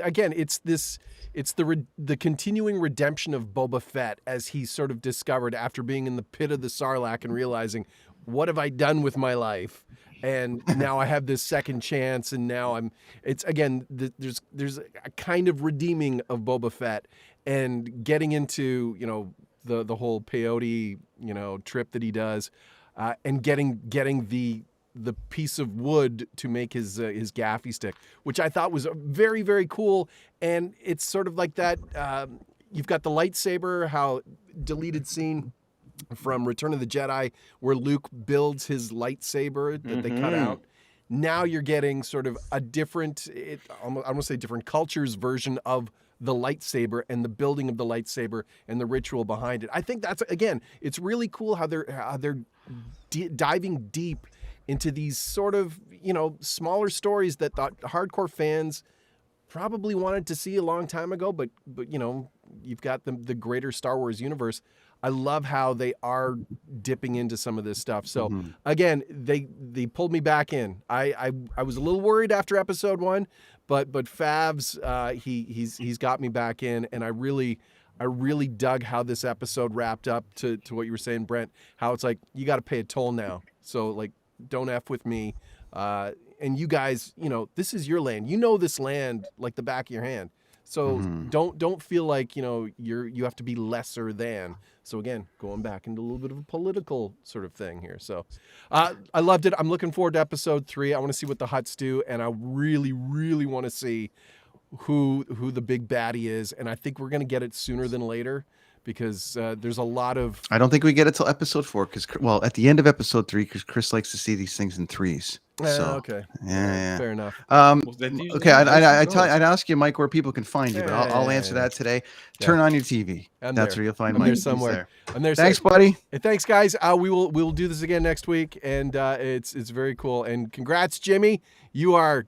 again, it's the continuing redemption of Boba Fett as he sort of discovered after being in the pit of the Sarlacc and realizing, what have I done with my life? And now I have this second chance, and now there's a kind of redeeming of Boba Fett and getting into, the whole peyote, trip that he does, and getting the piece of wood to make his gaffy stick, which I thought was very, very cool. And it's sort of like that. You've got the lightsaber, how deleted scene from Return of the Jedi where Luke builds his lightsaber that they cut out. Now you're getting sort of a different, I want to say different culture's version of the lightsaber and the building of the lightsaber and the ritual behind it. I think that's, again, it's really cool how they're diving deep into these sort of, smaller stories that hardcore fans probably wanted to see a long time ago, but you've got the greater Star Wars universe. I love how they are dipping into some of this stuff. So again, they pulled me back in. I was a little worried after episode 1, but Favs, he's got me back in, and I really dug how this episode wrapped up to what you were saying, Brent, how it's like, you got to pay a toll now. So like, don't F with me. And you guys, this is your land. You know this land like the back of your hand. So don't feel like, you have to be lesser than. So again, going back into a little bit of a political sort of thing here. So I loved it. I'm looking forward to episode 3. I want to see what the Hutts do, and I really, really want to see who the big baddie is. And I think we're going to get it sooner than later, because there's a lot of... I don't think we get it till episode 4, because, at the end of episode 3, because Chris likes to see these things in threes. So, okay. Yeah. Fair enough. Okay, I'd ask you, Mike, where people can find you, but I'll answer that today. Turn on your TV. That's where you'll find Mike. I'm there somewhere. I'm there. Thanks, buddy. Hey, thanks, guys. We'll do this again next week, and it's very cool. And congrats, Jimmy. You are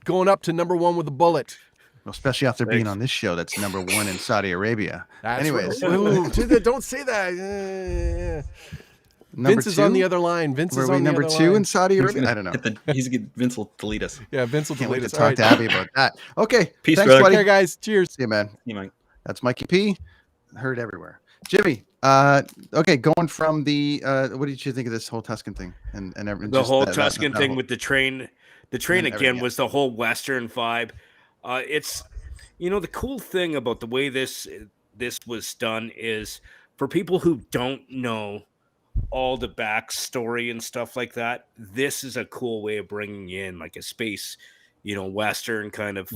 going up to number 1 with a bullet. Well, especially after being on this show that's number 1 in Saudi Arabia. Anyways. Don't say that. Vince is on the other line. Vince is on the other line. Number 2 in Saudi Arabia? I don't know. Vince will delete us. Yeah, Vince will delete us. Talk to Abby about that. Okay. Peace, thanks, brother. buddy. Okay, guys. Cheers. See you, man. See you, Mike. That's Mikey P. Heard everywhere. Jimmy. Okay, going from the what did you think of this whole Tuscan thing and everything? The whole Tuscan thing with the train. The train again was the whole Western vibe. It's the cool thing about the way this was done is, for people who don't know all the backstory and stuff like that, this is a cool way of bringing in like a space, Western kind of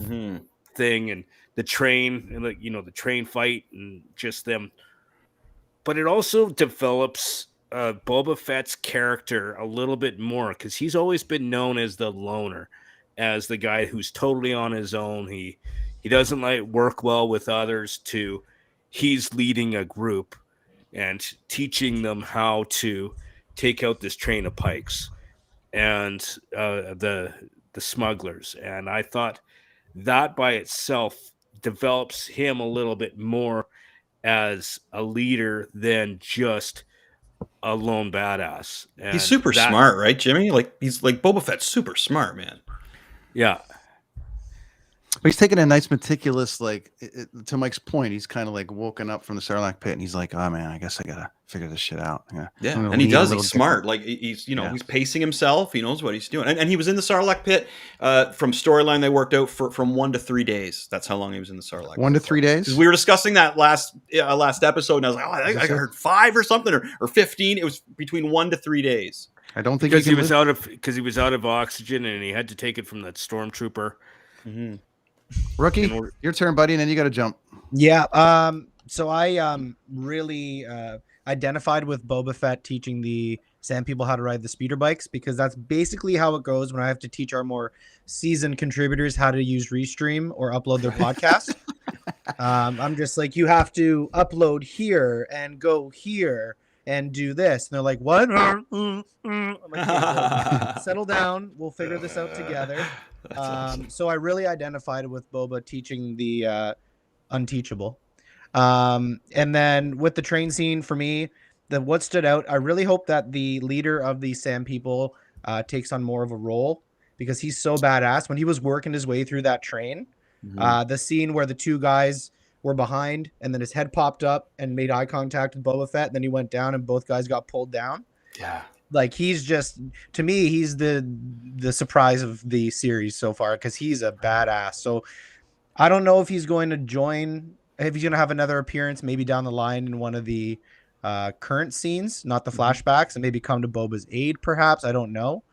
thing, and the train, and the train fight and just them. But it also develops Boba Fett's character a little bit more, because he's always been known as the loner, as the guy who's totally on his own. He doesn't work well with others. He's leading a group and teaching them how to take out this train of pikes and the smugglers. And I thought that by itself develops him a little bit more as a leader than just a lone badass. And he's super smart, right, Jimmy? He's like Boba Fett's super smart, man. Yeah. He's taking a nice meticulous, to Mike's point, he's kind of woken up from the Sarlacc pit, and he's like, oh man, I guess I gotta figure this shit out. Yeah. And he does. He's smart. He's pacing himself. He knows what he's doing. And he was in the Sarlacc pit from storyline they worked out from 1 to 3 days. That's how long he was in the Sarlacc. 1 to 3 days. We were discussing that last episode, and I was like, oh, I heard 5 or something, or 15. It was between 1 to 3 days. I don't think because he was out of oxygen, and he had to take it from that stormtrooper. Mm-hmm. Rookie, your turn, buddy, and then you got to jump. Yeah. So I really identified with Boba Fett teaching the Sand people how to ride the speeder bikes, because that's basically how it goes when I have to teach our more seasoned contributors how to use Restream or upload their podcast. I'm just like, you have to upload here and go here and do this. And they're like, what? I'm like, settle down. We'll figure this out together. Awesome. So I really identified with Boba teaching the unteachable. And then with the train scene, for me, what stood out, I really hope that the leader of the Sand people takes on more of a role, because he's so badass. When he was working his way through that train, the scene where the two guys were behind and then his head popped up and made eye contact with Boba Fett, and then he went down and both guys got pulled down. Yeah. Like, he's just, to me, he's the surprise of the series so far, because he's a badass. So I don't know if he's going to join, if he's going to have another appearance maybe down the line in one of the current scenes, not the flashbacks, and maybe come to Boba's aid, perhaps. I don't know.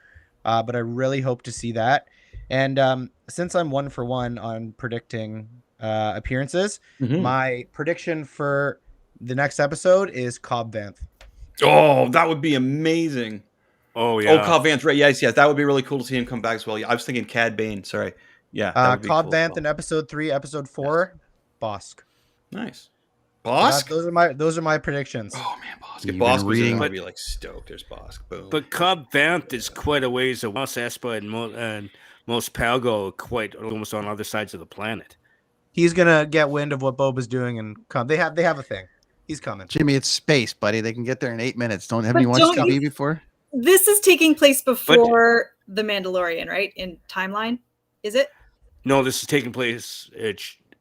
But I really hope to see that. And since I'm 1 for 1 on predicting appearances, my prediction for the next episode is Cobb Vanth. Oh, that would be amazing. Oh, yeah. Oh, Cobb Vanth, right. Yes. That would be really cool to see him come back as well. Yeah, I was thinking Cad Bane. Sorry. Yeah. That would be Cobb cool Vanth in episode 3, episode 4, Bosk. Nice. Bosk? Those are my predictions. Oh, man, Bosk. If Bosk was in, I'd be like stoked. There's Bosk. Boom. But Cobb Vanth is quite a ways away. Mos Espa and Mos Pelgo quite almost on other sides of the planet. He's gonna get wind of what Boba's doing and come. They have a thing. He's coming. Jimmy, it's space, buddy. They can get there in 8 minutes. Haven't you watched TV before? This is taking place before The Mandalorian, right? In timeline, is it? No, this is taking place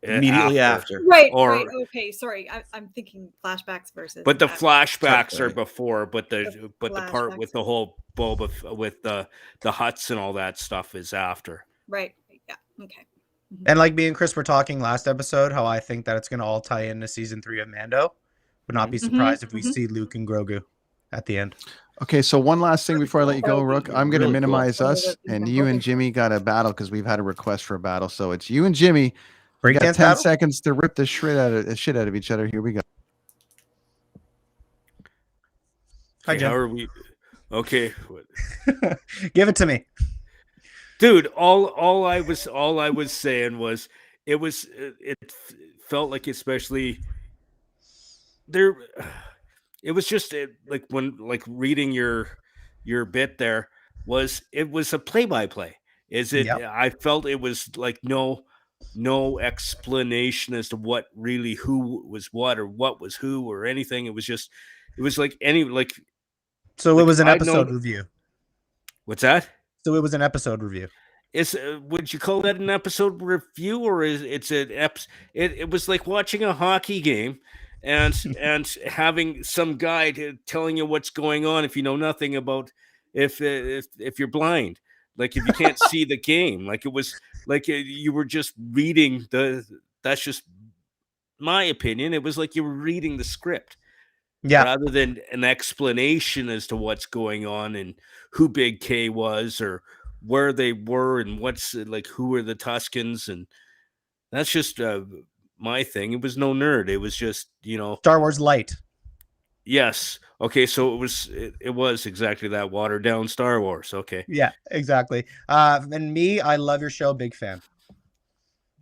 immediately after. Right. Okay, sorry. I'm thinking flashbacks versus. But the flashbacks are before. But the part with the whole Boba with the huts and all that stuff is after. Right. Yeah. Okay. And like me and Chris were talking last episode, how I think that it's going to all tie into season 3 of Mando. Would not be surprised if we see Luke and Grogu at the end. Okay, so one last thing before I let you go, Rooke. I'm going to minimize us, and you and Jimmy got a battle because we've had a request for a battle. So it's you and Jimmy. We got 10 seconds to rip the shit out of each other. Here we go. Hi, Jim. How are we? Okay. Give it to me. Dude, all I was saying was it felt like, especially there, it was just like when reading your bit there it was a play-by-play. I felt it was like no explanation as to what really who was what or what was who or anything. It was like any like. So it was an episode review. What's that? So it was an episode review. Would you call that an episode review, or it was like watching a hockey game and having some guy telling you what's going on if you know nothing about if you're blind, like if you can't see the game. Like it was like you were just reading that's just my opinion. It was like you were reading the script. Yeah. Rather than an explanation as to what's going on and who Big K was or where they were and what's like who were the Tuscans, and that's just my thing. It was no nerd. It was just Star Wars light. Yes. Okay. So it was exactly that, watered down Star Wars. Okay. Yeah, exactly. And me, I love your show. Big fan.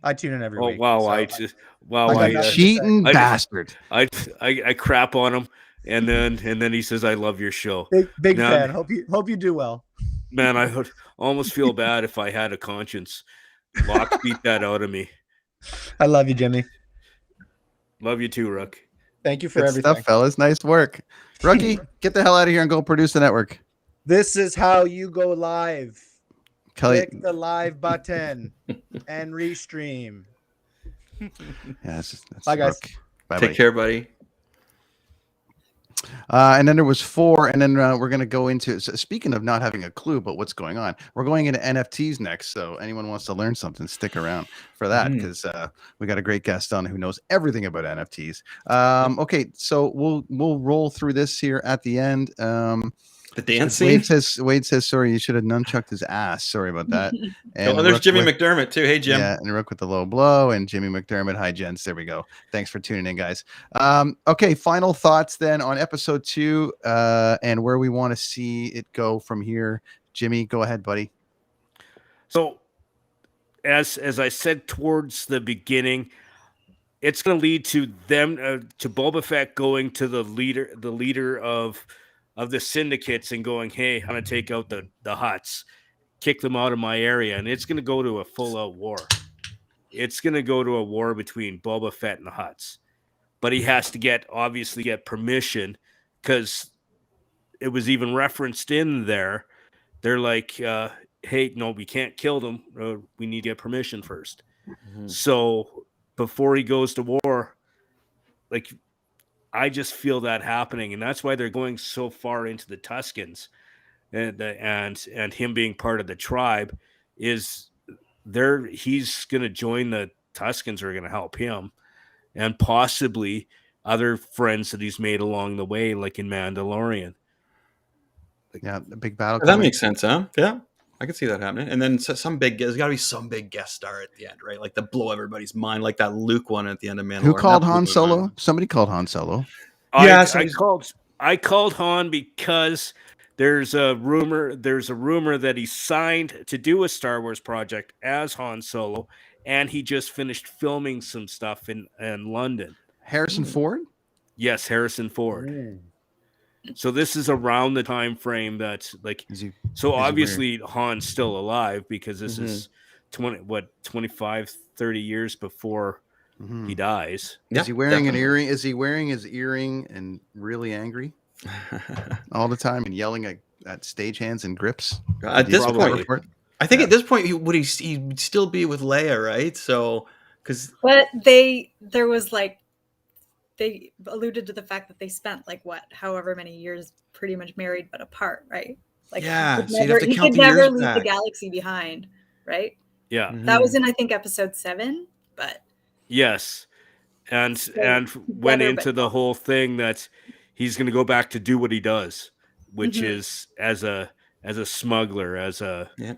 I tune in every week. Wow. So cheating bastard. I crap on him, and then he says, "I love your show." Big fan. Hope you do well. Man, I would almost feel bad if I had a conscience. Locke beat that out of me. I love you, Jimmy. Love you too, Rooke. Thank you for Good everything. stuff, fellas. Nice work. Rookie, get the hell out of here and go produce the network. This is how you go live. Kelly. Click the live button and restream. Yeah, that's Bye, guys. Bye, Take care, buddy. And then there was 4, and then we're going to go into, so speaking of not having a clue about what's going on, we're going into NFTs next. So anyone wants to learn something, stick around for that, because we got a great guest on who knows everything about NFTs. Okay, so we'll roll through this here at the end. The dance scene. Wade says, sorry, you should have nunchucked his ass. Sorry about that. And there's Jimmy McDermott too. Hey, Jim. Yeah, and Rooke with the low blow, and Jimmy McDermott. Hi, gents. There we go. Thanks for tuning in, guys. Okay, final thoughts then on episode 2 and where we want to see it go from here. Jimmy, go ahead, buddy. So, as I said towards the beginning, it's going to lead to them to Boba Fett going to the leader of the syndicates and going, hey, I'm going to take out the Hutts, kick them out of my area. And it's going to go to a full-out war. It's going to go to a war between Boba Fett and the Hutts. But he has to obviously get permission, because it was even referenced in there. They're like, hey, no, we can't kill them. We need to get permission first. So before he goes to war, like, I just feel that happening, and that's why they're going so far into the Tuscans, and him being part of the tribe is he's going to join the Tuscans who are going to help him, and possibly other friends that he's made along the way, like in Mandalorian. Yeah, the big battle. That makes sense, huh? Yeah, I could see that happening. And then there's got to be some big guest star at the end, right? Like to blow everybody's mind, like that Luke one at the end of Mandalorian. Who called Han Solo? Somebody called Han Solo. Yes, I called Han because there's a rumor that he signed to do a Star Wars project as Han Solo, and he just finished filming some stuff in London. Harrison Ford? Yes, Harrison Ford. So this is around the time frame that's like, obviously Han's still alive because this is 25, 30 years before he dies. Is he wearing an earring? Is he wearing his earring and really angry all the time and yelling at stagehands and grips? At this point, I think at this point he'd still be with Leia, right? So, but there was like, they alluded to the fact that they spent like however many years pretty much married but apart, right? Like he could never leave the galaxy behind, right? Yeah. That was in, I think, episode 7, but yes. And went into the whole thing that he's going to go back to do what he does, which is as a smuggler,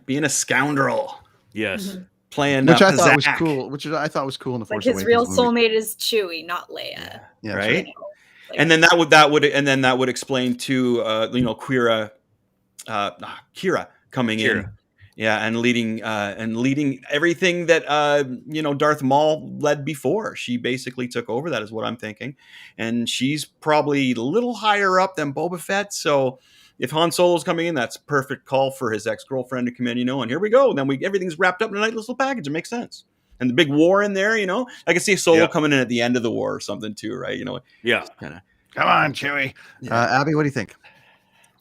being a scoundrel. Yes. Playing which I thought was cool. Which I thought was cool in the Force Awakens. His real soulmate is Chewie, not Leia. Yeah, right. And then that would explain to Kira coming in, and leading everything that Darth Maul led before. She basically took over. That is what I'm thinking, and she's probably a little higher up than Boba Fett. So if Han Solo's coming in, that's a perfect call for his ex-girlfriend to come in, and here we go. Then everything's wrapped up in a nice little package. It makes sense. And the big war in there, I can see Solo coming in at the end of the war or something too, right? Yeah. Come on, Chewie. Abby, what do you think?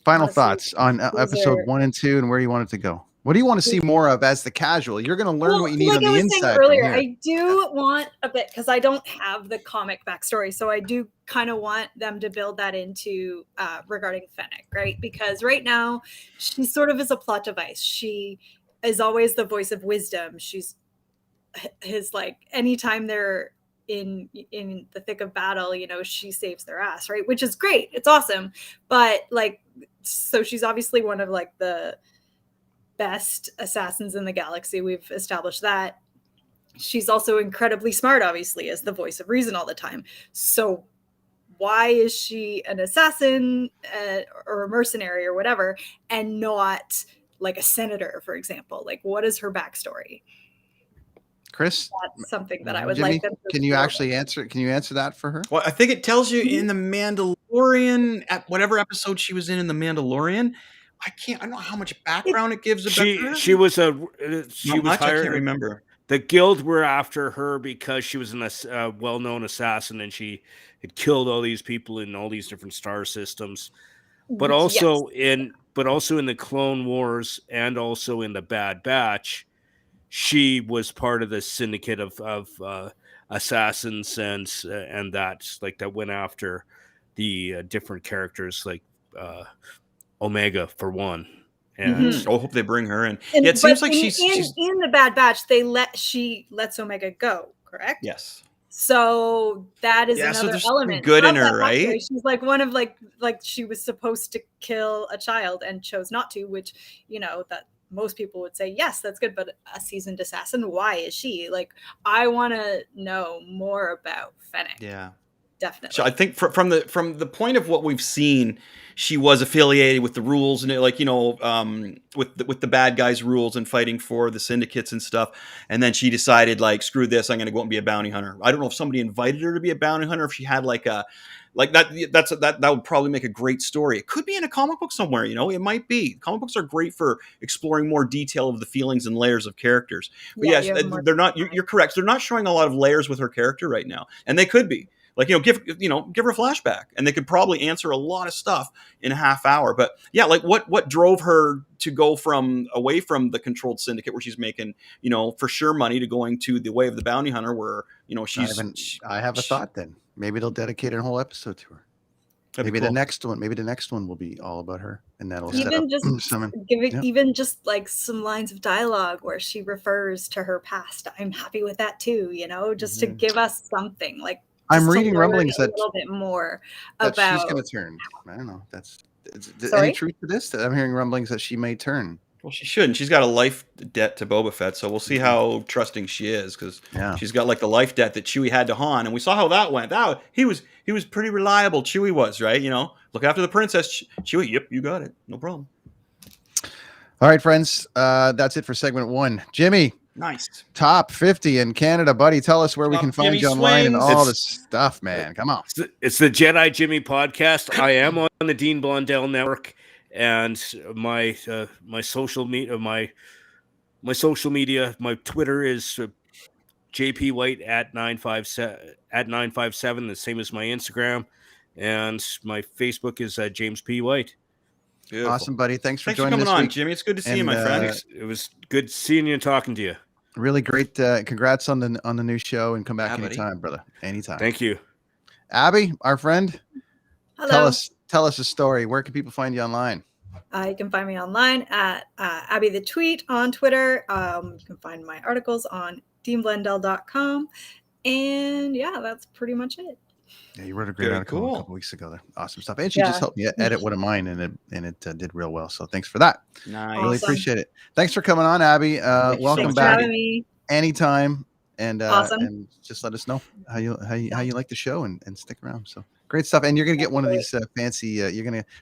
Final thoughts on episode 1 and 2 and where you want it to go. What do you want to see more of as the casual? You're going to learn what you need on the inside. Earlier, I do want a bit, because I don't have the comic backstory, so I do kind of want them to build that into regarding Fennec, right? Because right now, she sort of is a plot device. She is always the voice of wisdom. She's his, like, anytime they're in the thick of battle, she saves their ass, right? Which is great. It's awesome. But like, so she's obviously one of like the best assassins in the galaxy. We've established that. She's also incredibly smart, obviously, as the voice of reason all the time. So why is she an assassin or a mercenary or whatever, and not like a senator, for example? Like, what is her backstory? Chris, that's something that I would Jimmy, like them to Can you actually answer? Can you answer that for her? Well, I think it tells you in the Mandalorian, at whatever episode she was in the Mandalorian. I don't know how much background it gives about her. She was hired. I can't remember. The guild were after her because she was a well-known assassin, and she had killed all these people in all these different star systems. But also in the Clone Wars and also in the Bad Batch, she was part of the syndicate of assassins and that went after the different characters, like Omega for one. And I hope they bring her in. It seems like she's in the Bad Batch. She lets Omega go, correct? Yes. So that is another element. Good in her, right? She's like one of like she was supposed to kill a child and chose not to, which that most people would say, yes, that's good, but a seasoned assassin, why is she? Like, I want to know more about Fennec. Yeah, definitely. So I think from the point of what we've seen, she was affiliated with the rules and with the bad guys' rules and fighting for the syndicates and stuff. And then she decided, like, screw this, I'm going to go and be a bounty hunter. I don't know if somebody invited her to be a bounty hunter, if she had that would probably make a great story. It could be in a comic book somewhere, it might be. Comic books are great for exploring more detail of the feelings and layers of characters. But yes, they're not, you're correct. They're not showing a lot of layers with her character right now. And they could be. Like, give her a flashback, and they could probably answer a lot of stuff in a half hour. But yeah, like what drove her to go away from the controlled syndicate where she's making, for sure money, to going to the way of the bounty hunter where, I have a thought then. Maybe they'll dedicate a whole episode to her. Maybe the next one will be all about her, and that'll set up even just like some lines of dialogue where she refers to her past. I'm happy with that too, just to give us something. Like, I'm reading rumblings that a little bit more that about she's going to turn. I don't know. Sorry? Any truth to this? I'm hearing rumblings that she may turn. Well, she shouldn't. She's got a life debt to Boba Fett, so we'll see how trusting she is, because she's got like the life debt that Chewie had to Han, and we saw how that went. He was pretty reliable. Chewie was, right. Look after the princess. Chewie, yep, you got it, no problem. All right, friends, that's it for segment 1. Jimmy, nice top 50 in Canada, buddy. Tell us where we can find you online and all this stuff, man. Come on. It's the Jedi Jimmy podcast. I am on the Dean Blundell Network. And my social media, my Twitter is JP White at 957, the same as my Instagram, and my Facebook is James P. White. Beautiful. Awesome, buddy. Thanks for coming this on, week. Jimmy. It's good to see you, my friend. It was good seeing you and talking to you. Really great. Congrats on the new show, and come back anytime, buddy. brother. Anytime. Thank you, Abby, our friend. Hello. Tell us a story. Where can people find you online? You can find me online at Abby the Tweet on Twitter. You can find my articles on deanblundell.com. And yeah, that's pretty much it. Yeah, you wrote a great article a couple weeks ago there. Awesome stuff. And she just helped me edit one of mine, and it did real well. So thanks for that. Nice. Really appreciate it. Thanks for coming on, Abby. Welcome Thanks back. for having me. Anytime. And Awesome. and just let us know how you like the show, and stick around. So great stuff. And you're gonna get one of these fancy.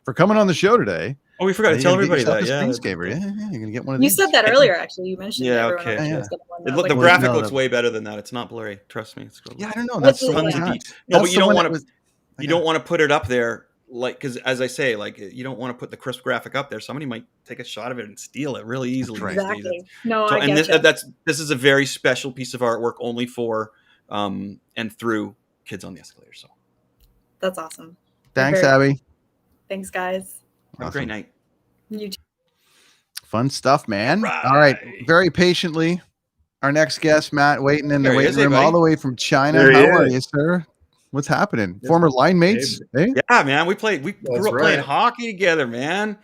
For coming on the show today. Oh, we forgot to tell everybody that. Yeah, you're gonna get one of these. You said that earlier, actually. You mentioned okay. The graphic looks way better than that. It's not blurry. Trust me. It's good. Yeah, I don't know. That's the one. No, but you don't want to. You don't want to put it up there, like, because as I say, like, you don't want to put the crisp graphic up there. Somebody might take a shot of it and steal it really easily. Exactly. No, so, I get this is a very special piece of artwork, only for and through Kids on the Escalator. So that's awesome. Thanks, Abby. Thanks, guys. Have a great night. You too. Fun stuff, man. All right. Very patiently, our next guest, Matt, waiting in the waiting room all the way from China. How are you, sir? What's happening? Former line mates? Hey? Yeah, man. We grew up playing hockey together, man.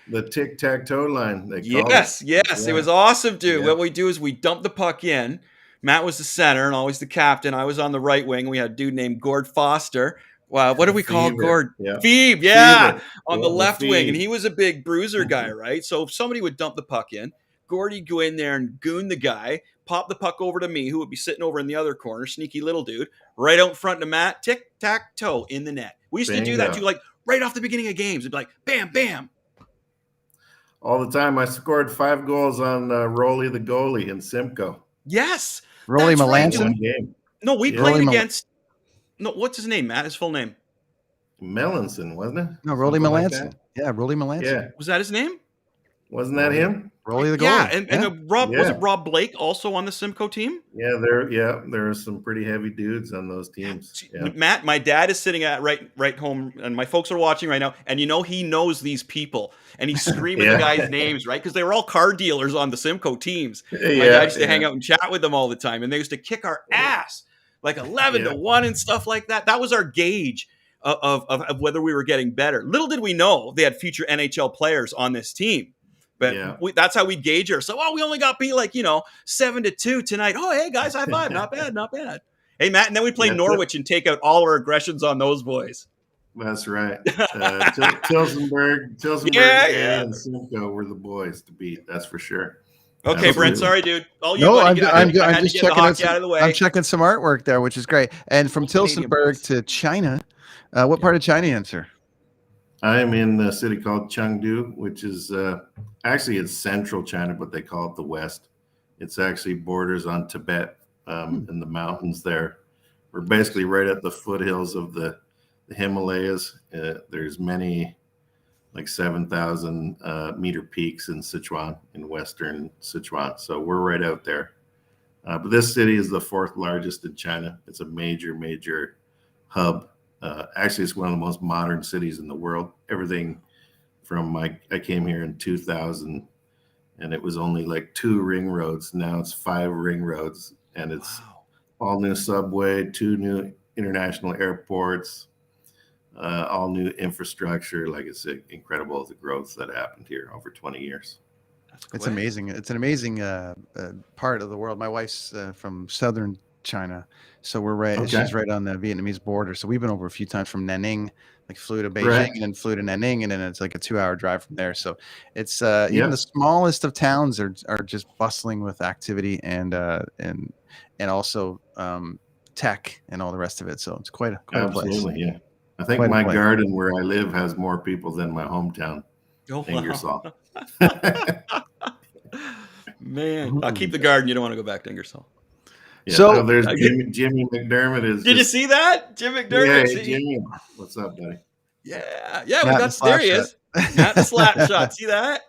The tic-tac-toe line. Yes. It was awesome, dude. Yeah. What we do is we dump the puck in. Matt was the center and always the captain. I was on the right wing. We had a dude named Gord Foster. Wow, what do we call Gord? Phoebe, on the left wing. And he was a big bruiser guy, right? So if somebody would dump the puck in, Gordy'd go in there and goon the guy, pop the puck over to me, who would be sitting over in the other corner, sneaky little dude, right out in front to Matt, tic-tac-toe in the net. We used to do that too, like right off the beginning of games. It'd be like, bam, bam. All the time. I scored 5 goals on Rolly the goalie in Simcoe. Yes. Rolly Melanson? Right. No, we played against... No, what's his name, Matt? His full name? Melanson, wasn't it? No, Rolly Melanson. Like Rolly Melanson. Yeah. Was that his name? Wasn't that him? Rolly the goalie. Yeah, and was it Rob Blake also on the Simcoe team? Yeah, there are some pretty heavy dudes on those teams. Yeah. Matt, my dad is sitting at right home, and my folks are watching right now, and he knows these people, and he's screaming the guys' names, right? Because they were all car dealers on the Simcoe teams. My dad used to hang out and chat with them all the time, and they used to kick our ass, like 11-1 and stuff like that. That was our gauge of whether we were getting better. Little did we know they had future NHL players on this team. But that's how we gauge her. So, we only got beat 7-2 tonight. Oh, hey, guys, high five. Not bad, not bad. Hey, Matt, and then we play Norwich and take out all our aggressions on those boys. That's right. Tilsonburg, and Simcoe were the boys to beat. That's for sure. Okay, Absolutely. Brent, sorry, dude. I'm just checking out of the way. I'm checking some artwork there, which is great. And from Tilsonburg to China, what part of China, sir? I'm in a city called Chengdu, which is actually it's central China, but they call it the West. It's actually borders on Tibet in the mountains there. We're basically right at the foothills of the Himalayas. There's many, 7,000 meter peaks in Sichuan, in western Sichuan. So we're right out there. But this city is the 4th largest in China. It's a major hub. Actually, it's one of the most modern cities in the world. Everything from I came here in 2000, and it was only like 2 ring roads. Now it's 5 ring roads, and it's all new subway, 2 new international airports, all new infrastructure. Like, it's incredible, the growth that happened here over 20 years. It's amazing. It's an amazing part of the world. My wife's from southern China, so we're right. Okay. She's right on the Vietnamese border. So we've been over a few times from Nanning, like flew to Beijing Right. and then flew to Nanning, and then it's like a 2-hour drive from there. So it's even the smallest of towns are just bustling with activity and also tech and all the rest of it. So it's quite a place. Absolutely, yeah. I think Quite a my place. garden where I live has more people than my hometown, Oh, Ingersoll. Man, I'll keep the garden. You don't want to go back to Ingersoll. Yeah, So there's Jimmy McDermott is. Did you see that, Jim McDermott? Yeah, Jimmy. What's up, buddy? Yeah, Matt that's the there he slap is. Matt the slap shot. See that?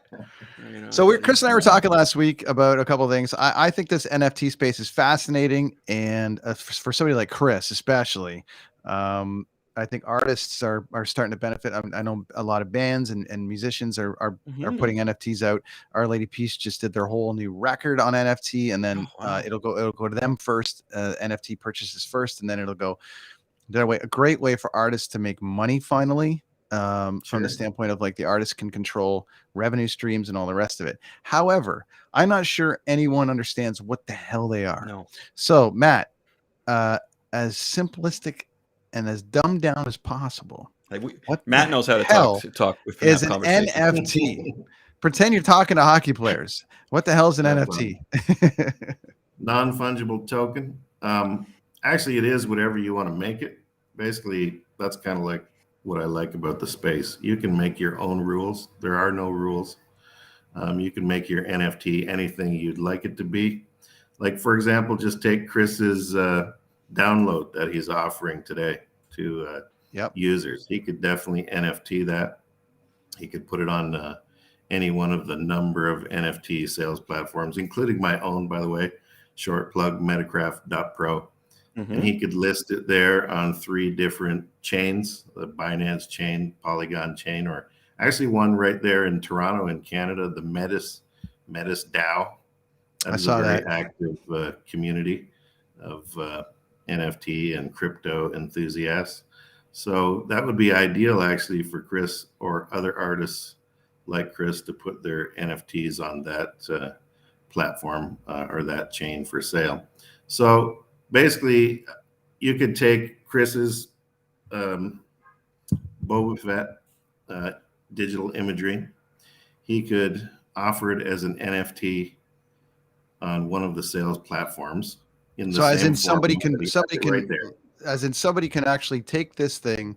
So Chris and I were talking last week about a couple of things. I think this NFT space is fascinating, and for somebody like Chris, especially, I think artists are starting to benefit. I know a lot of bands and musicians are putting NFTs out. Our Lady Peace just did their whole new record on NFT, and then it'll go to them first. NFT purchases first, and then it'll go their way. A great way for artists to make money finally. From the standpoint of like the artist can control revenue streams and all the rest of it. However, I'm not sure anyone understands what the hell they are. No. So Matt, as simplistic and as dumbed down as possible, Matt knows how to talk with is an NFT. Pretend you're talking to hockey players. What the hell is an NFT? Non-fungible token. Actually, it is whatever you want to make it. Basically, that's kind of like what I like about the space. You can make your own rules. There are no rules. You can make your NFT anything you'd like it to be. Like, for example, just take Chris's download that he's offering today to users. He could definitely NFT that. He could put it on any one of the number of NFT sales platforms, including my own, by the way, short plug, metacraft.pro. And he could list it there on 3 different chains, the Binance chain, Polygon chain, or actually one right there in Toronto in Canada, the Metis DAO. That's a very active community of NFT and crypto enthusiasts. So that would be ideal actually for Chris or other artists like Chris to put their NFTs on that platform or that chain for sale. So basically, you could take Chris's Boba Fett digital imagery. He could offer it as an NFT on one of the sales platforms. Somebody can actually take this thing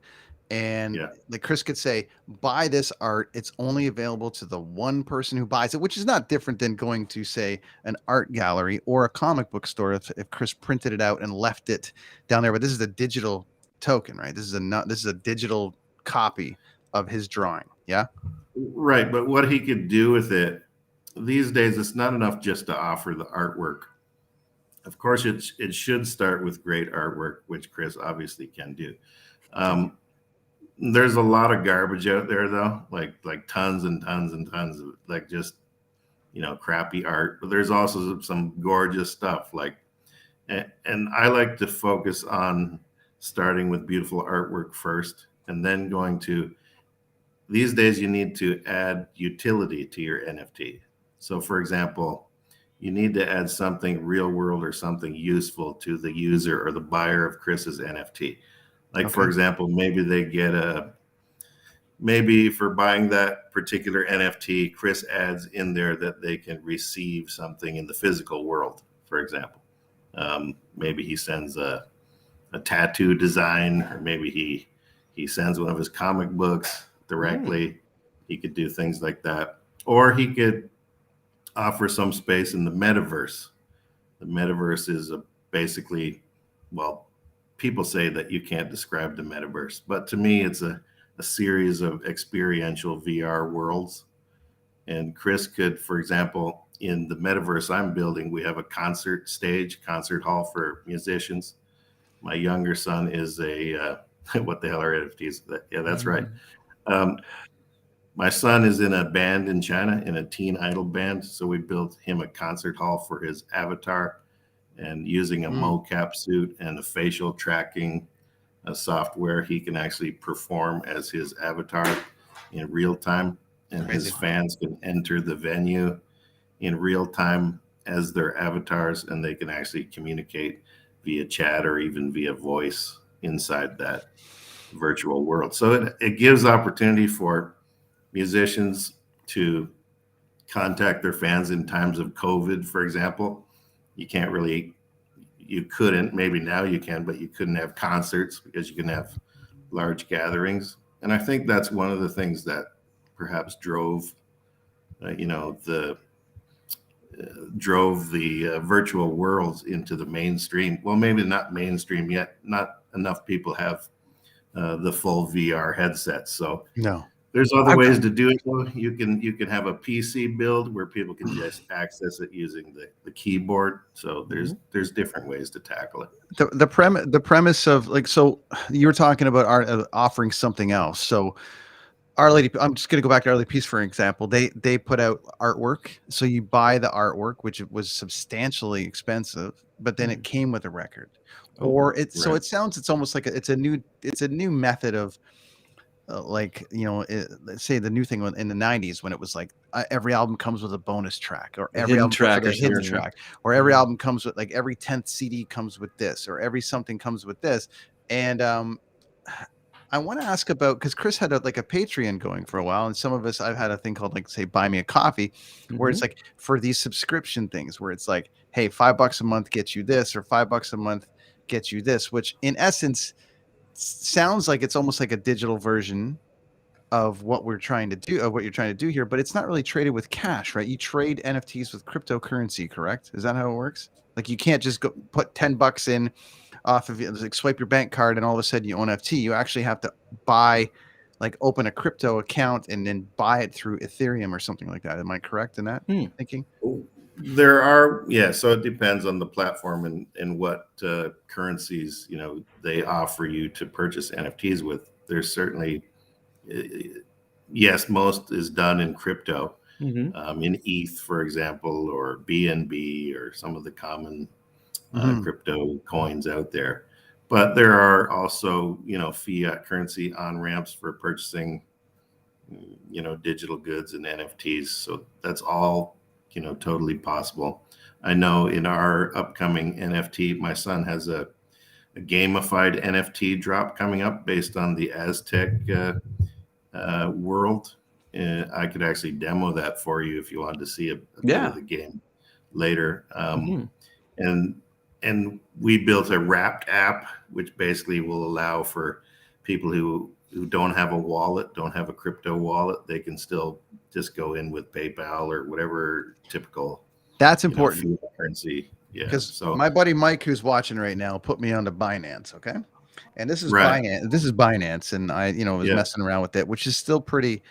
and like Chris could say, buy this art. It's only available to the one person who buys it, which is not different than going to say an art gallery or a comic book store if Chris printed it out and left it down there. But this is a digital token, right? This is a digital copy of his drawing. Yeah. Right. But what he could do with it these days, it's not enough just to offer the artwork. Of course, it should start with great artwork, which Chris obviously can do. There's a lot of garbage out there, though, like tons and tons and tons of like just, crappy art. But there's also some gorgeous stuff and I like to focus on starting with beautiful artwork first and then going to, these days you need to add utility to your NFT. So for example, you need to add something real world or something useful to the user or the buyer of Chris's NFT. Like, for example, maybe they get maybe for buying that particular NFT, Chris adds in there that they can receive something in the physical world, for example. Maybe he sends a tattoo design, or maybe he sends one of his comic books directly. He could do things like that. Or he could offer some space in the metaverse. The metaverse is basically, people say that you can't describe the metaverse, but to me, it's a series of experiential VR worlds. And Chris could, for example, in the metaverse I'm building, we have a concert hall for musicians. My younger son is a what the hell are NFTs? Yeah, that's right. My son is in a band in China, in a teen idol band. So we built him a concert hall for his avatar, and using a mocap suit and a facial tracking software, he can actually perform as his avatar in real time, and his fans can enter the venue in real time as their avatars, and they can actually communicate via chat or even via voice inside that virtual world. So it gives opportunity for musicians to contact their fans in times of COVID, for example. You couldn't, maybe now you can, but you couldn't have concerts because you can have large gatherings. And I think that's one of the things that perhaps drove the virtual worlds into the mainstream. Well, maybe not mainstream yet. Not enough people have the full VR headsets. So no, there's other ways to do it. Though. You can have a PC build where people can just access it using the keyboard. So there's different ways to tackle it. The premise of like, so you were talking about offering something else. So Our Lady, I'm just going to go back to Our Lady Peace for an example. They put out artwork, so you buy the artwork, which was substantially expensive, but then it came with a record. So it sounds, it's almost like it's a new method of let's say the new thing in the 90s when it was like every album comes with a bonus track, or every album comes with a hidden track, or every album comes with like every 10th CD comes with this, or every something comes with this. And I want to ask about, because Chris had a Patreon going for a while, and some of us, I've had a thing called say Buy Me a Coffee, where it's like for these subscription things where it's like, hey, $5 a month gets you this, or $5 a month gets you this, which in essence sounds like it's almost like a digital version of what you're trying to do here, but it's not really traded with cash, right? You trade NFTs with cryptocurrency, correct? Is that how it works? Like you can't just go put $10 in off of like swipe your bank card and all of a sudden you own NFT. You actually have to open a crypto account and then buy it through Ethereum or something like that. Am I correct in that thinking? There are, so it depends on the platform and what currencies, they offer you to purchase NFTs with. There's certainly, yes, most is done in crypto, in ETH, for example, or BNB, or some of the common crypto coins out there. But there are also, fiat currency on-ramps for purchasing, digital goods and NFTs. So that's all totally possible. I know in our upcoming NFT, my son has a gamified NFT drop coming up based on the Aztec world. I could actually demo that for you if you wanted to see a bit of the game later. And we built a wrapped app, which basically will allow for people who don't have a wallet, don't have a crypto wallet, they can still just go in with PayPal or whatever typical. That's important. Currency. Yeah. Because my buddy Mike, who's watching right now, put me onto Binance. Okay. And this is Binance. This is Binance. And I, was messing around with it, which is still pretty,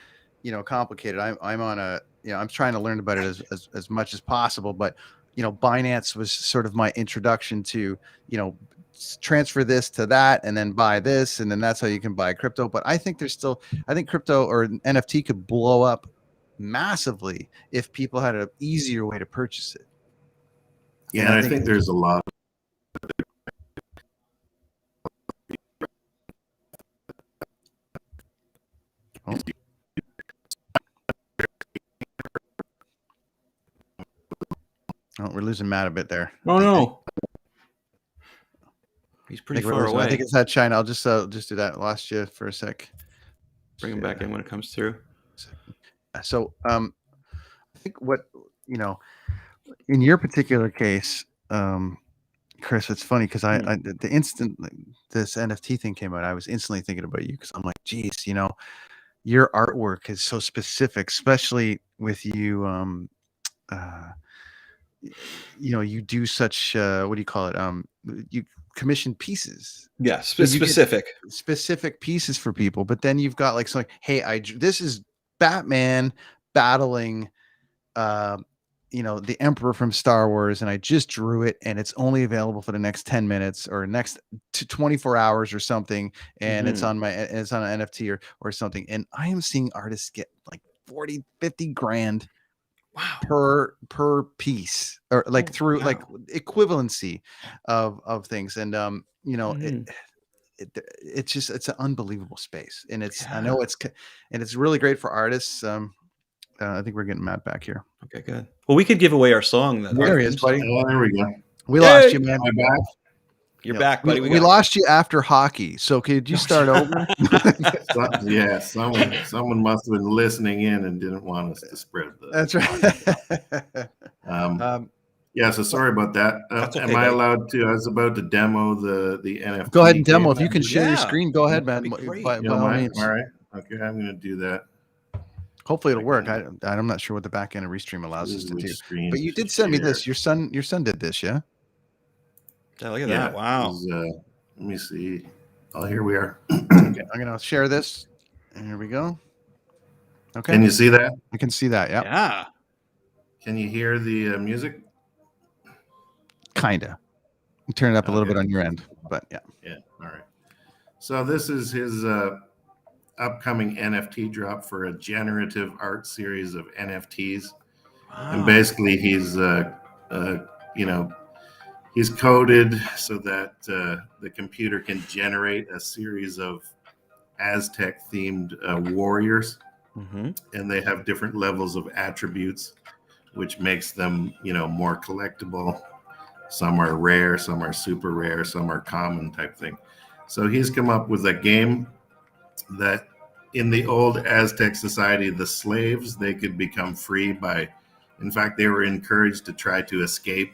complicated. I'm on I'm trying to learn about it as much as possible. But, Binance was sort of my introduction to, transfer this to that and then buy this. And then that's how you can buy crypto. But I think I think crypto or NFT could blow up massively if people had an easier way to purchase it. Yeah, and I think there's a lot of Oh, we're losing Matt a bit there. Oh no. He's pretty far away. I think it's that China. I'll just do that. Lost you for a sec. Bring him back in when it comes through. So I think what in your particular case, Chris, it's funny because I the instant this NFT thing came out, I was instantly thinking about you because I'm like, geez, your artwork is so specific, especially with you. You do such what do you call it? You commission pieces. Yeah, specific pieces for people. But then you've got hey, this is Batman battling the Emperor from Star Wars, and I just drew it, and it's only available for the next 10 minutes or next 24 hours or something, and it's on an NFT or something, and I am seeing artists get like 40, 50 grand per piece, or like through like equivalency of things, and it's an unbelievable space, and I know it's really great for artists. I think we're getting Matt back here. Okay, good. Well, we could give away our song. There he is, buddy. Oh, there we go. We lost you, man. Am I back? You're back, buddy. We lost you after hockey, so could you start over? Yeah, someone must have been listening in and didn't want us to spread the. That's right. Yeah, so sorry about that. okay, am I allowed to? I was about to demo the NFT. Go ahead and demo. game. If you can share your screen, go ahead, man. By all means. All right. Okay, I'm going to do that. Hopefully it'll work. I'm not sure what the back end of Restream allows us to do. Screen But you did send me this. Your son did this, yeah? Yeah, look at that. Wow. Let me see. Oh, here we are. Okay, I'm going to share this. And here we go. Okay. Can you see that? I can see that, yeah. Yeah. Can you hear the music? Kinda. Turn it up a little bit on your end, but yeah. Yeah. All right. So this is his upcoming NFT drop for a generative art series of NFTs, and basically he's he's coded so that the computer can generate a series of Aztec themed warriors, and they have different levels of attributes, which makes them more collectible. Some are rare, some are super rare, some are common type thing. So he's come up with a game that in the old Aztec society, the slaves, they could become free by, in fact, they were encouraged to try to escape.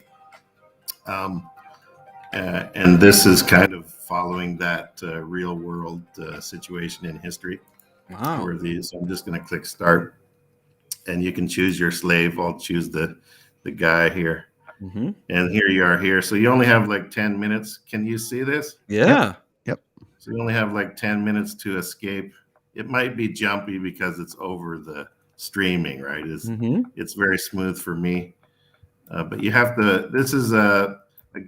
And this is kind of following that real world situation in history. Wow. So I'm just going to click start, and you can choose your slave. I'll choose the guy here. And here you are here. So you only have like 10 minutes. Can you see this? Yeah. Yep. So you only have like 10 minutes to escape. It might be jumpy because it's over the streaming, right? It's very smooth for me. But you have to, this is a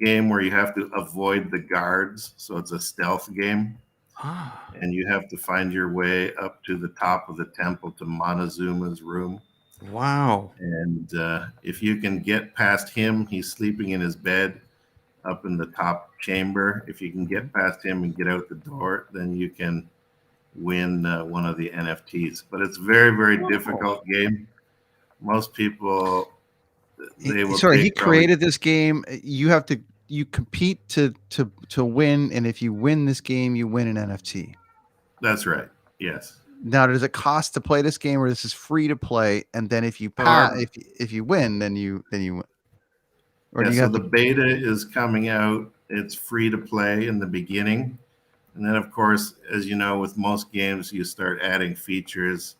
game where you have to avoid the guards. So it's a stealth game. And you have to find your way up to the top of the temple to Montezuma's room. Wow. And if you can get past him, he's sleeping in his bed up in the top chamber. If you can get past him and get out the door, then you can win one of the NFTs. But it's very, very difficult game. Most people, they will. Sorry, he created this game. You compete to win, and if you win this game, you win an NFT. That's right. Yes. Now, does it cost to play this game, or this is free to play? And then if you pass, if you win, then you win. Or do you have the beta is coming out. It's free to play in the beginning, and then of course, as you know, with most games, you start adding features.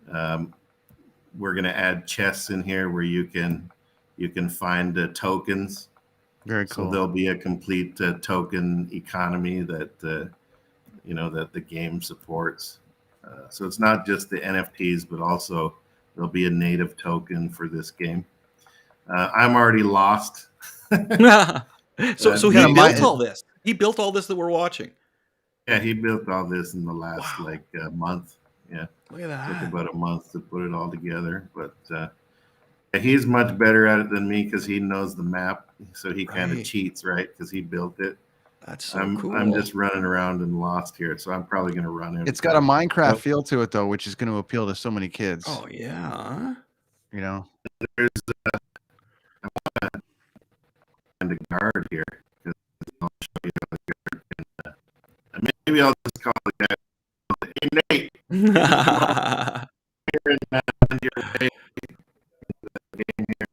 We're going to add chests in here where you can find tokens. Very cool. So there'll be a complete token economy that that the game supports. So it's not just the NFTs, but also there'll be a native token for this game. I'm already lost. So he built all this. He built all this that we're watching. Yeah, he built all this in the last month. Yeah, look at that. It took about a month to put it all together, but he's much better at it than me because he knows the map. So he kind of cheats, right? Because he built it. That's so cool. I'm just running around and lost here, so I'm probably going to run out. It's got a Minecraft feel to it, though, which is going to appeal to so many kids. Oh yeah. There's and a guard here. I'll show you how the guard can, maybe I'll just call the guy. Hey, Nate. You're in your way. Game here.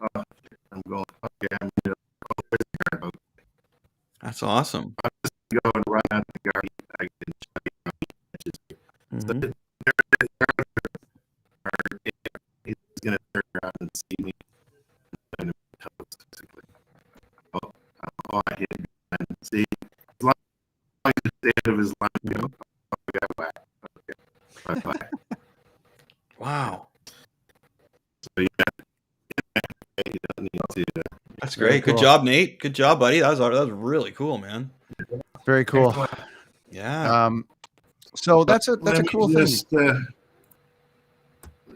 Oh, I'm going. Okay, I'm going to. That's awesome. I'm just going to go and run out the guard. I can show you how he catches you. So he's going to turn around and see me. Oh, I hit him. And see, as long as you stay out of his line, I got back. Okay. Bye-bye. Wow. So That's great. Good job, Nate. Good job, buddy. That was really cool, man. Very cool. Yeah. So that's a Let me cool just, thing.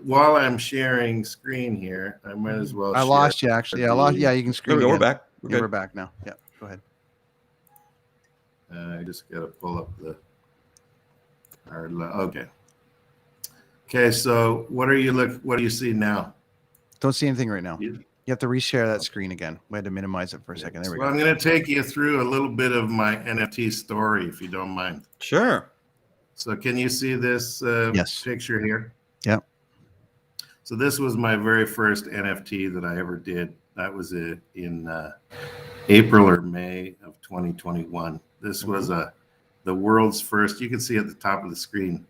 While I'm sharing screen here, I might as well. I lost you actually. Yeah, I lost. Yeah, you can screen. We're again. back. We're back now. Yeah, go ahead. I just got to pull up the. Okay. Okay. So what do you see now? Don't see anything right now. You have to reshare that screen again. We had to minimize it for a second. There we go. I'm going to take you through a little bit of my NFT story, if you don't mind. Sure. So can you see this picture here? Yeah. So this was my very first NFT that I ever did. That was in April or May of 2021. This was the world's first. You can see at the top of the screen,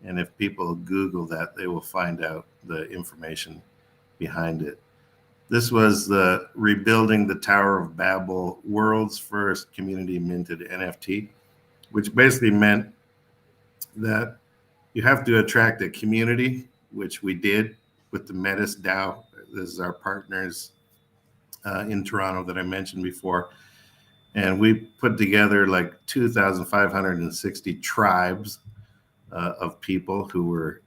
and if people Google that, they will find out the information behind it. This was the Rebuilding the Tower of Babel, world's first community minted NFT, which basically meant that you have to attract a community, which we did with the Metis DAO. This is our partners in Toronto that I mentioned before. And we put together like 2,560 tribes of people who were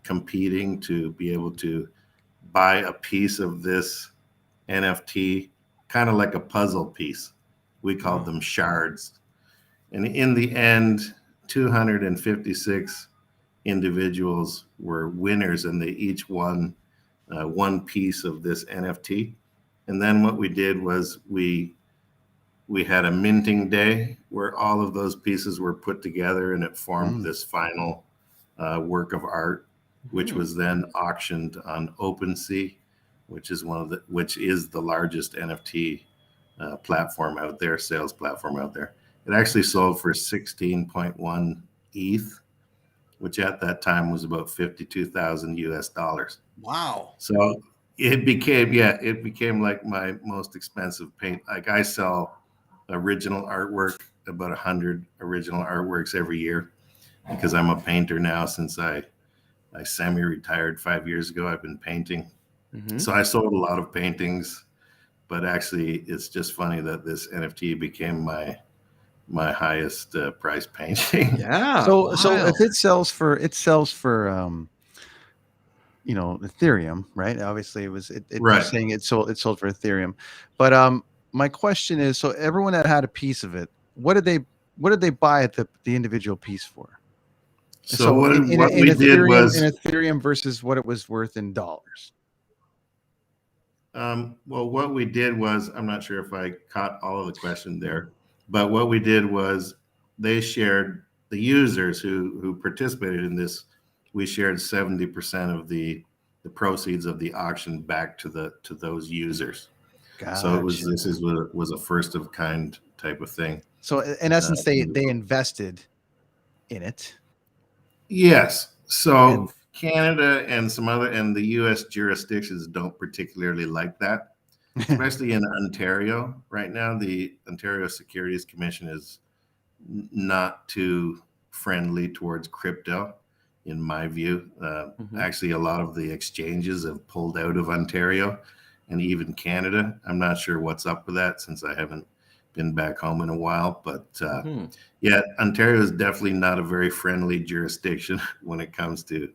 competing to be able to buy a piece of this NFT, kind of like a puzzle piece. We called them shards. And in the end, 256 individuals were winners, and they each won one piece of this NFT. And then what we did was we had a minting day where all of those pieces were put together, and it formed this final work of art, which was then auctioned on OpenSea, which is the largest NFT platform out there, sales platform out there. It actually sold for 16.1 ETH, which at that time was about 52,000 US dollars. Wow. So it became like my most expensive paint. Like I sell original artwork, about 100 original artworks every year, because I'm a painter now. Since I semi-retired 5 years ago, I've been painting. So I sold a lot of paintings, but actually it's just funny that this NFT became my highest price painting. Yeah. So if it sells for Ethereum, right? Obviously it was right. saying it sold for Ethereum. But my question is, so everyone that had a piece of it, what did they buy the individual piece for? So what we did was in Ethereum versus what it was worth in dollars. Well, what we did was, I'm not sure if I caught all of the question there, but what we did was they shared, the users who participated in this, we shared 70% of the proceeds of the auction back to those users. Gotcha. So this was a first of kind type of thing. So in essence, they invested in it. Yes. So Canada and the US jurisdictions don't particularly like that, especially in Ontario right now. The Ontario Securities Commission is not too friendly towards crypto, in my view. Actually, a lot of the exchanges have pulled out of Ontario and even Canada. I'm not sure what's up with that, since I haven't been back home in a while, but yeah, Ontario is definitely not a very friendly jurisdiction when it comes to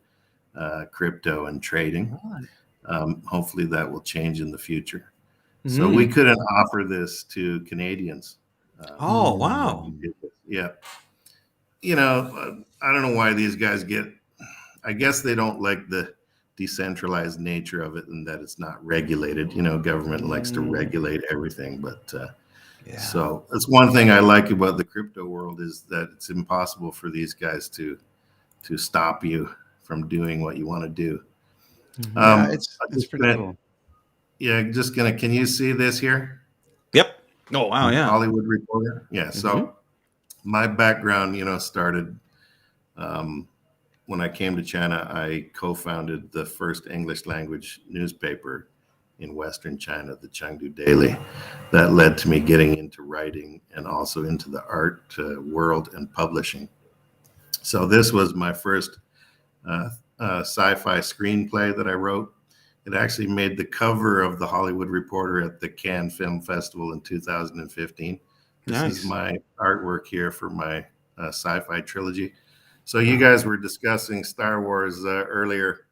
crypto and trading. Hopefully that will change in the future. So we couldn't offer this to Canadians. Oh, wow. Yeah. I don't know why these guys I guess they don't like the decentralized nature of it, and that it's not regulated. Government likes to regulate everything, but so that's one thing I like about the crypto world, is that it's impossible for these guys to stop you from doing what you want to do. It's pretty cool. Yeah, can you see this here? Yep. Oh, wow. Yeah. Hollywood Reporter. Yeah. So my background, started when I came to China. I co-founded the first English language newspaper in Western China, the Chengdu Daily. That led to me getting into writing and also into the art world and publishing. So this was my first sci-fi screenplay that I wrote. It actually made the cover of the Hollywood Reporter at the Cannes Film Festival in 2015. This Nice. is my artwork here for my sci-fi trilogy. So you guys were discussing Star Wars earlier,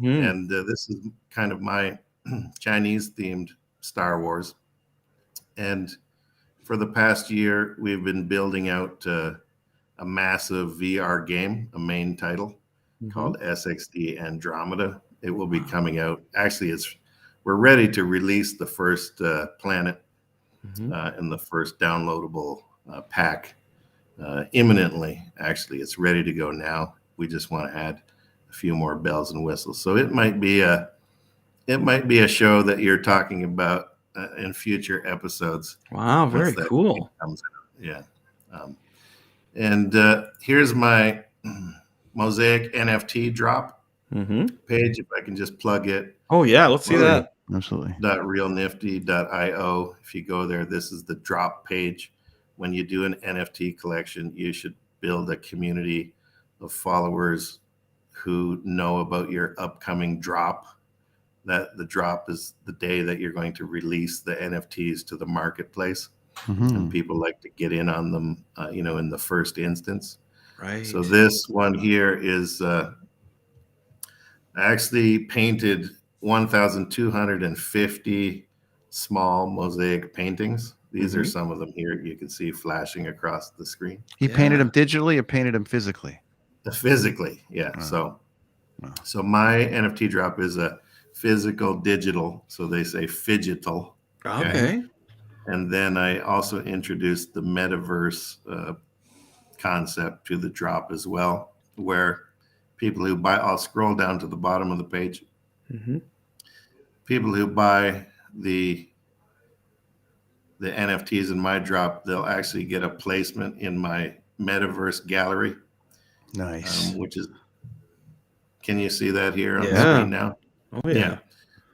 and this is kind of my Chinese-themed Star Wars. And for the past year, we've been building out a massive VR game, a main title called SXD Andromeda. It will be coming out. Actually, we're ready to release the first planet and the first downloadable pack imminently. Actually, it's ready to go now. We just want to add a few more bells and whistles. So it might be a show that you're talking about in future episodes. Wow, very cool. Yeah. And here's my Mosaic NFT drop page. If I can just plug it. Oh yeah, let's see that. Absolutely. .realnifty.io. If you go there, this is the drop page. When you do an NFT collection, you should build a community of followers who know about your upcoming drop. That the drop is the day that you're going to release the NFTs to the marketplace. And people like to get in on them, in the first instance. Right. So this one here is I actually painted 1,250 small mosaic paintings. These are some of them here. You can see flashing across the screen. He painted them digitally or painted them physically? Physically, yeah. So my NFT drop is a physical digital. So they say phygital. Okay. And then I also introduced the metaverse concept to the drop as well, where people who buy, I'll scroll down to the bottom of the page. People who buy the NFTs in my drop, they'll actually get a placement in my metaverse gallery. Nice. Which is, can you see that here on the Yeah. screen now? Oh yeah.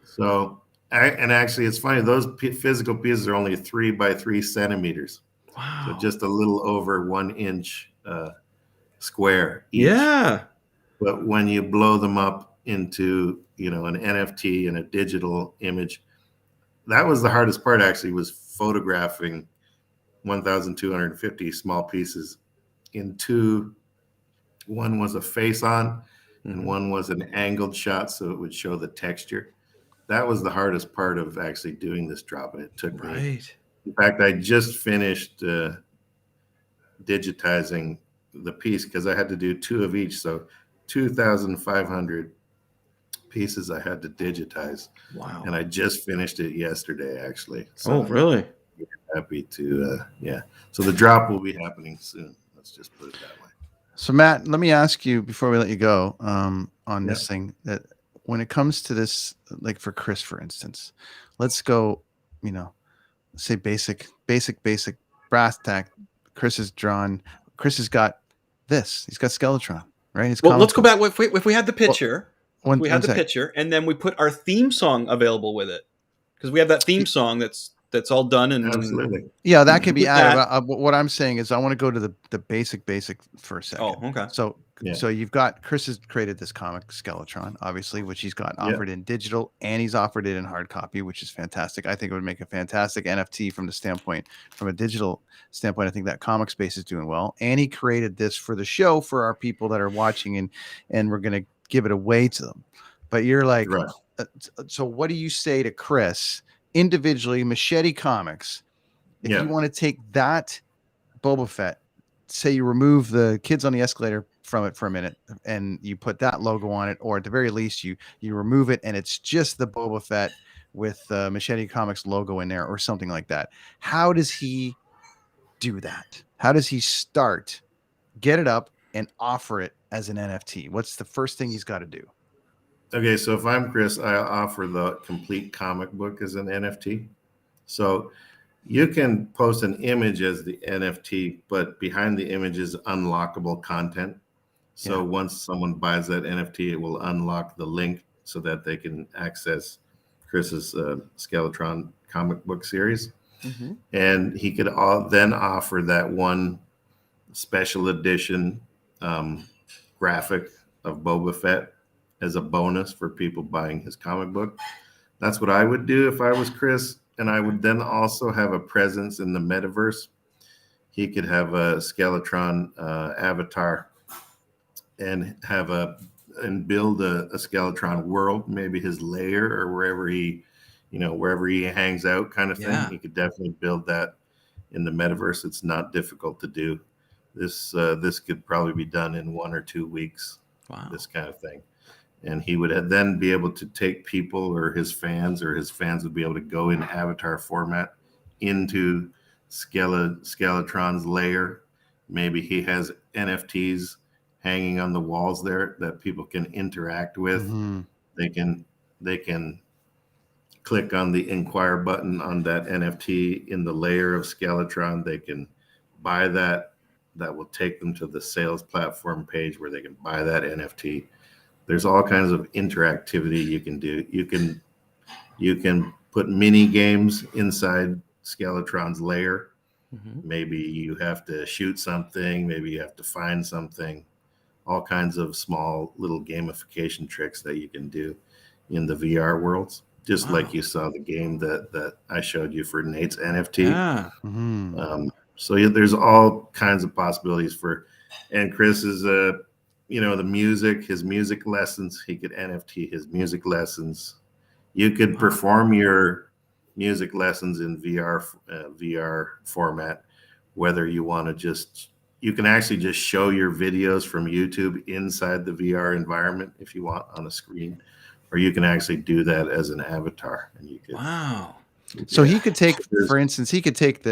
So, and actually, it's funny. Those physical pieces are only 3 by 3 centimeters. Wow. So just a little over 1 inch square each. Yeah. But when you blow them up into, an NFT and a digital image, that was the hardest part. Actually, was photographing 1,250 small pieces in two. One was a face on, and one was an angled shot, so it would show the texture. That was the hardest part of actually doing this drop, and it took me. In fact, I just finished digitizing the piece because I had to do 2 of each, so 2,500 pieces I had to digitize. Wow! And I just finished it yesterday, actually. So really? I'm happy to, So the drop will be happening soon. Let's just put it that way. So Matt, let me ask you before we let you go on this thing, that when it comes to this, like for Chris, for instance, let's go, say basic brass tack. Chris has got this. He's got Skeletron, right? Well, let's go back. If we had the picture, One sec. picture, and then we put our theme song available with it, because we have that theme song that's all done. And absolutely, yeah, that can be added. What I'm saying is, I want to go to the basic for a second. Oh, okay. So you've got Chris has created this comic Skeletron, obviously, which he's got offered in digital, and he's offered it in hard copy, which is fantastic. I think it would make a fantastic NFT from a digital standpoint. I think that comic space is doing well, and he created this for the show for our people that are watching, and we're going to give it away to them. But you're like, so what do you say to Chris individually, Machete Comics, if you want to take that Boba Fett, say you remove the kids on the escalator from it for a minute and you put that logo on it, or at the very least you remove it and it's just the Boba Fett with Machete Comics logo in there or something like that. How does he do that? How does he get it up and offer it as an NFT? What's the first thing he's got to do? Okay, so if I'm Chris, I offer the complete comic book as an NFT. So you can post an image as the NFT, but behind the image is unlockable content. So once someone buys that NFT, it will unlock the link so that they can access Chris's Skeletron comic book series. And he could then offer that one special edition graphic of Boba Fett as a bonus for people buying his comic book. That's what I would do if I was Chris. And I would then also have a presence in the metaverse. He could have a Skeletron avatar and build a Skeletron world, maybe his lair or wherever he hangs out kind of thing. Yeah. He could definitely build that in the metaverse. It's not difficult to do. This could probably be done in 1 or 2 weeks. Wow. This kind of thing. And he would then be able to take people or his fans would be able to go in avatar format into Skeletron's lair. Maybe he has NFTs hanging on the walls there that people can interact with. Mm-hmm. They can click on the inquire button on that NFT in the layer of Skeletron. They can buy that. That will take them to the sales platform page where they can buy that NFT. There's all kinds of interactivity you can do. You can put mini games inside Skeletron's lair. Mm-hmm. Maybe you have to shoot something. Maybe you have to find something. All kinds of small little gamification tricks that you can do in the VR worlds. Just like you saw the game that I showed you for Nate's NFT. Yeah. Mm-hmm. So there's all kinds of possibilities and Chris is the music, his music lessons. He could NFT his music lessons. You could perform your music lessons in VR format, whether you want to you can actually just show your videos from YouTube inside the VR environment if you want on a screen, or you can actually do that as an avatar. And you could. Wow. So he could take, for instance, he could take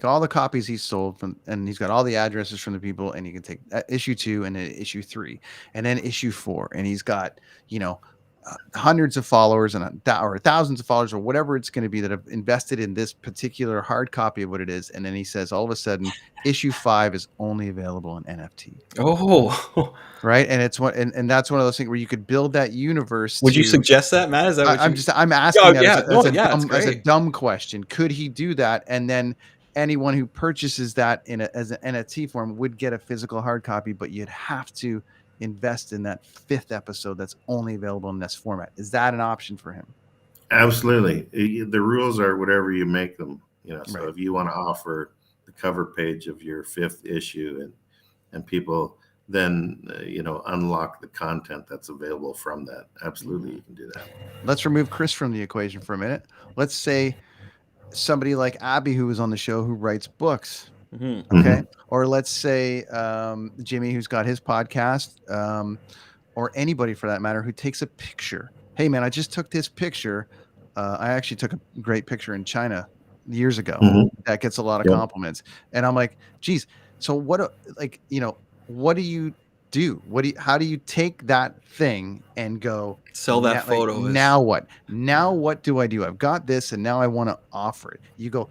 all the copies he sold and he's got all the addresses from the people, and he can take issue 2 and then issue 3 and then issue 4, and he's got hundreds of followers or thousands of followers or whatever it's going to be that have invested in this particular hard copy of what it is, and then he says all of a sudden issue 5 is only available in NFT. Oh, right, and it's and that's one of those things where you could build that universe. Would you suggest that, Matt? Is that what I'm asking as a dumb question. Could he do that, and then anyone who purchases that as an NFT form would get a physical hard copy, but you'd have to invest in that 5th episode that's only available in this format? Is that an option for him? Absolutely. The rules are whatever you make them. So Right. if you want to offer the cover page of your 5th issue and people then unlock the content that's available from that, absolutely you can do that. Let's remove Chris from the equation for a minute. Let's say somebody like Abby, who was on the show, who writes books. Mm-hmm. Okay. Mhm. Or let's say Jimmy, who's got his podcast, or anybody for that matter, who takes a picture. Hey, man, I just took this picture. I actually took a great picture in China years ago. Mhm. That gets a lot of Yep. compliments. And I'm like, geez, so what do you do? How do you take that thing and go Sell that photo as- now what? Now what do I do? I've got this and now I want to offer it. You go,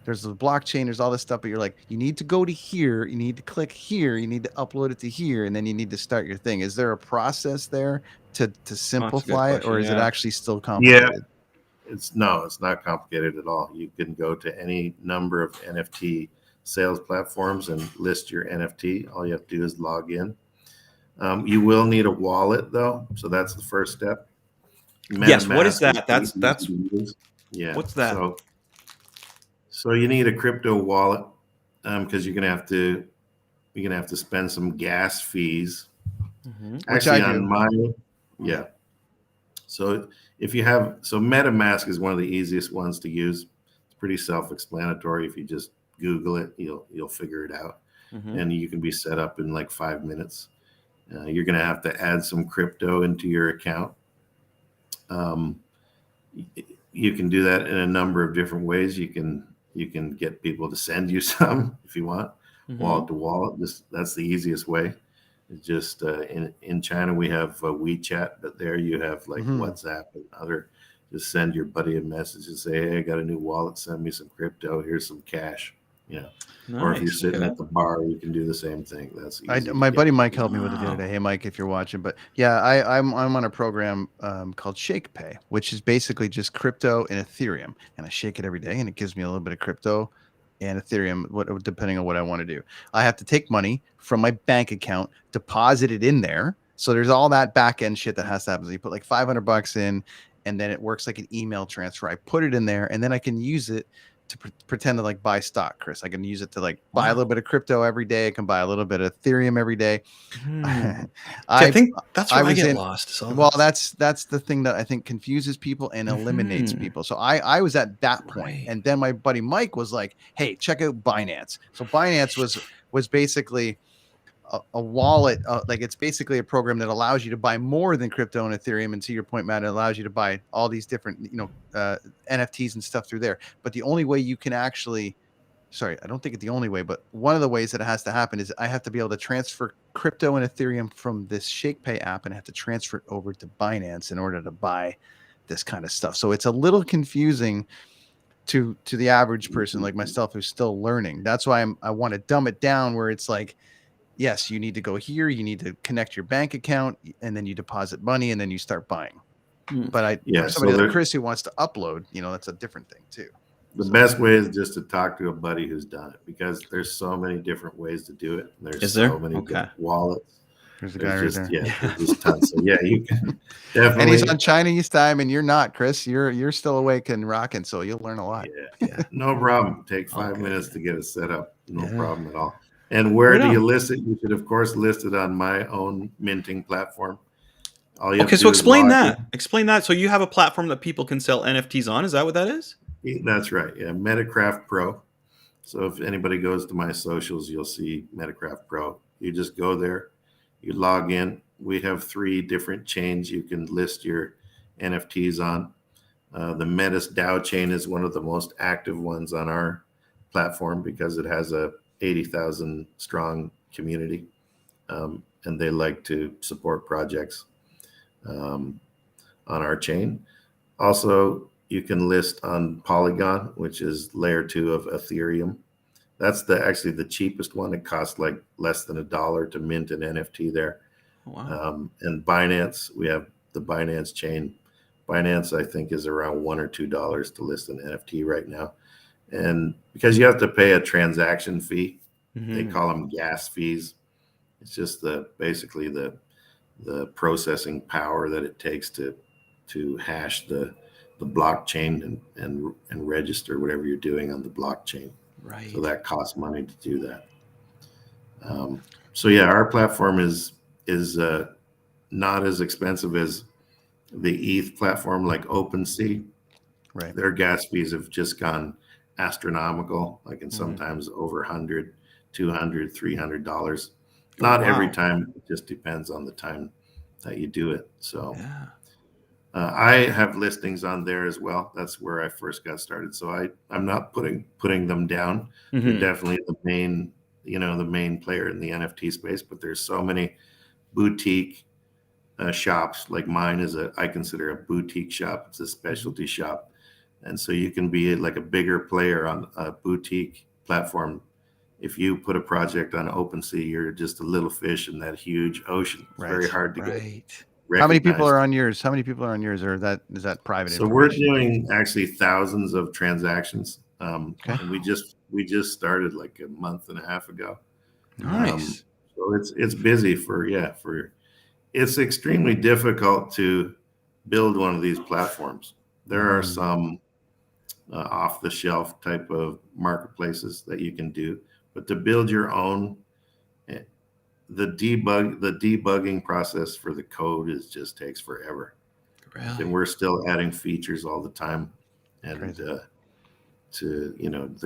there's the blockchain, there's all this stuff, but you're like, you need to go to here, you need to click here, you need to upload it to here, and then you need to start your thing. Is there a process there to simplify it, or is it actually still complicated? It's not complicated at all. You can go to any number of NFT sales platforms and list your NFT. All you have to do is log in. You will need a wallet though, so that's the first step. Yes, what is MetaMask that? That's yeah. What's that? So you need a crypto wallet because you're gonna have to spend some gas fees. Mm-hmm. Actually, So if you have MetaMask is one of the easiest ones to use. It's pretty self-explanatory. If you just Google it, you'll figure it out, Mm-hmm. and you can be set up in like 5 minutes. You're gonna have to add some crypto into your account. You can do that in a number of different ways. You can get people to send you some if you want, Mm-hmm. wallet to wallet. That's the easiest way. It's just in China we have WeChat, but there you have like Mhm. WhatsApp and other. Just send your buddy a message and say, "Hey, I got a new wallet. Send me some crypto. Here's some cash." Yeah. Or if you're Nice, sitting okay. at the bar, you can do the same thing. That's easy. My to buddy get. Mike helped me with it the other day. Hey, Mike, if you're watching, but yeah, I'm on a program called ShakePay, which is basically just crypto and Ethereum, and I shake it every day, and it gives me a little bit of crypto and Ethereum, depending on what I want to do. I have to take money from my bank account, deposit it in there, So there's all that back end shit that has to happen. So you put like $500 in, and then it works like an email transfer. I put it in there, and then I can use it to pretend to like buy stock, Chris. I can use it to like buy a little bit of crypto every day. I can buy a little bit of Ethereum every day. I think that's where I get lost. So well, that's the thing that I think confuses people and eliminates people. So I was at that point, and then my buddy Mike was like, "Hey, check out Binance." So Binance was basically a wallet, like it's basically a program that allows you to buy more than crypto and Ethereum. And to your point, Matt, it allows you to buy all these different, NFTs and stuff through there. But the only way you can actually, I don't think it's the only way, but one of the ways that it has to happen is I have to be able to transfer crypto and Ethereum from this ShakePay app, and I have to transfer it over to Binance in order to buy this kind of stuff. So it's a little confusing to the average person like myself who's still learning. That's why I want to dumb it down, where it's like, yes, you need to go here. You need to connect your bank account, and then you deposit money, and then you start buying. But somebody like Chris who wants to upload, that's a different thing too. The best way is just to talk to a buddy who's done it, because there's so many different ways to do it. There's so many different wallets. There's a guy right there. Yeah, there's just tons. So yeah, you can definitely. And he's on Chinese time, and you're not, Chris. You're still awake and rocking, so you'll learn a lot. Yeah. No problem. Take 5 minutes to get it set up. No problem at all. And where do you list it? You should, of course, list it on my own minting platform. So explain that. Explain that. So you have a platform that people can sell NFTs on. Is that what that is? That's right. Yeah, Metacraft Pro. So if anybody goes to my socials, you'll see Metacraft Pro. You just go there, you log in. We have 3 different chains you can list your NFTs on. The Metis DAO chain is one of the most active ones on our platform because it has a 80,000 strong community, and they like to support projects on our chain. Also, you can list on Polygon, which is layer 2 of Ethereum. That's actually the cheapest one. It costs like less than $1 to mint an NFT there. Wow. And Binance, we have the Binance chain. Binance, I think, is around $1 or $2 to list an NFT right now. And because you have to pay a transaction fee, they call them gas fees. It's just basically the processing power that it takes to hash the blockchain and register whatever you're doing on the blockchain. Right. So that costs money to do that. So yeah, our platform is not as expensive as the ETH platform like OpenSea. Right. Their gas fees have just gone astronomical, like in sometimes over $100, $200, $300. Not every time, it just depends on the time that you do it. So I have listings on there as well. That's where I first got started. So I'm not putting them down. They're definitely the main player in the NFT space, but there's so many boutique shops. Like mine I consider a boutique shop. It's a specialty shop. And so you can be like a bigger player on a boutique platform. If you put a project on OpenSea, you're just a little fish in that huge ocean. It's very hard to get recognized. How many people are on yours? Or is that private? So we're doing actually thousands of transactions. And we just started like a month and a half ago. Nice. So it's busy it's extremely difficult to build one of these platforms. There are some off-the-shelf type of marketplaces that you can do, but to build your own, the debugging process for the code just takes forever. Really? And we're still adding features all the time, and the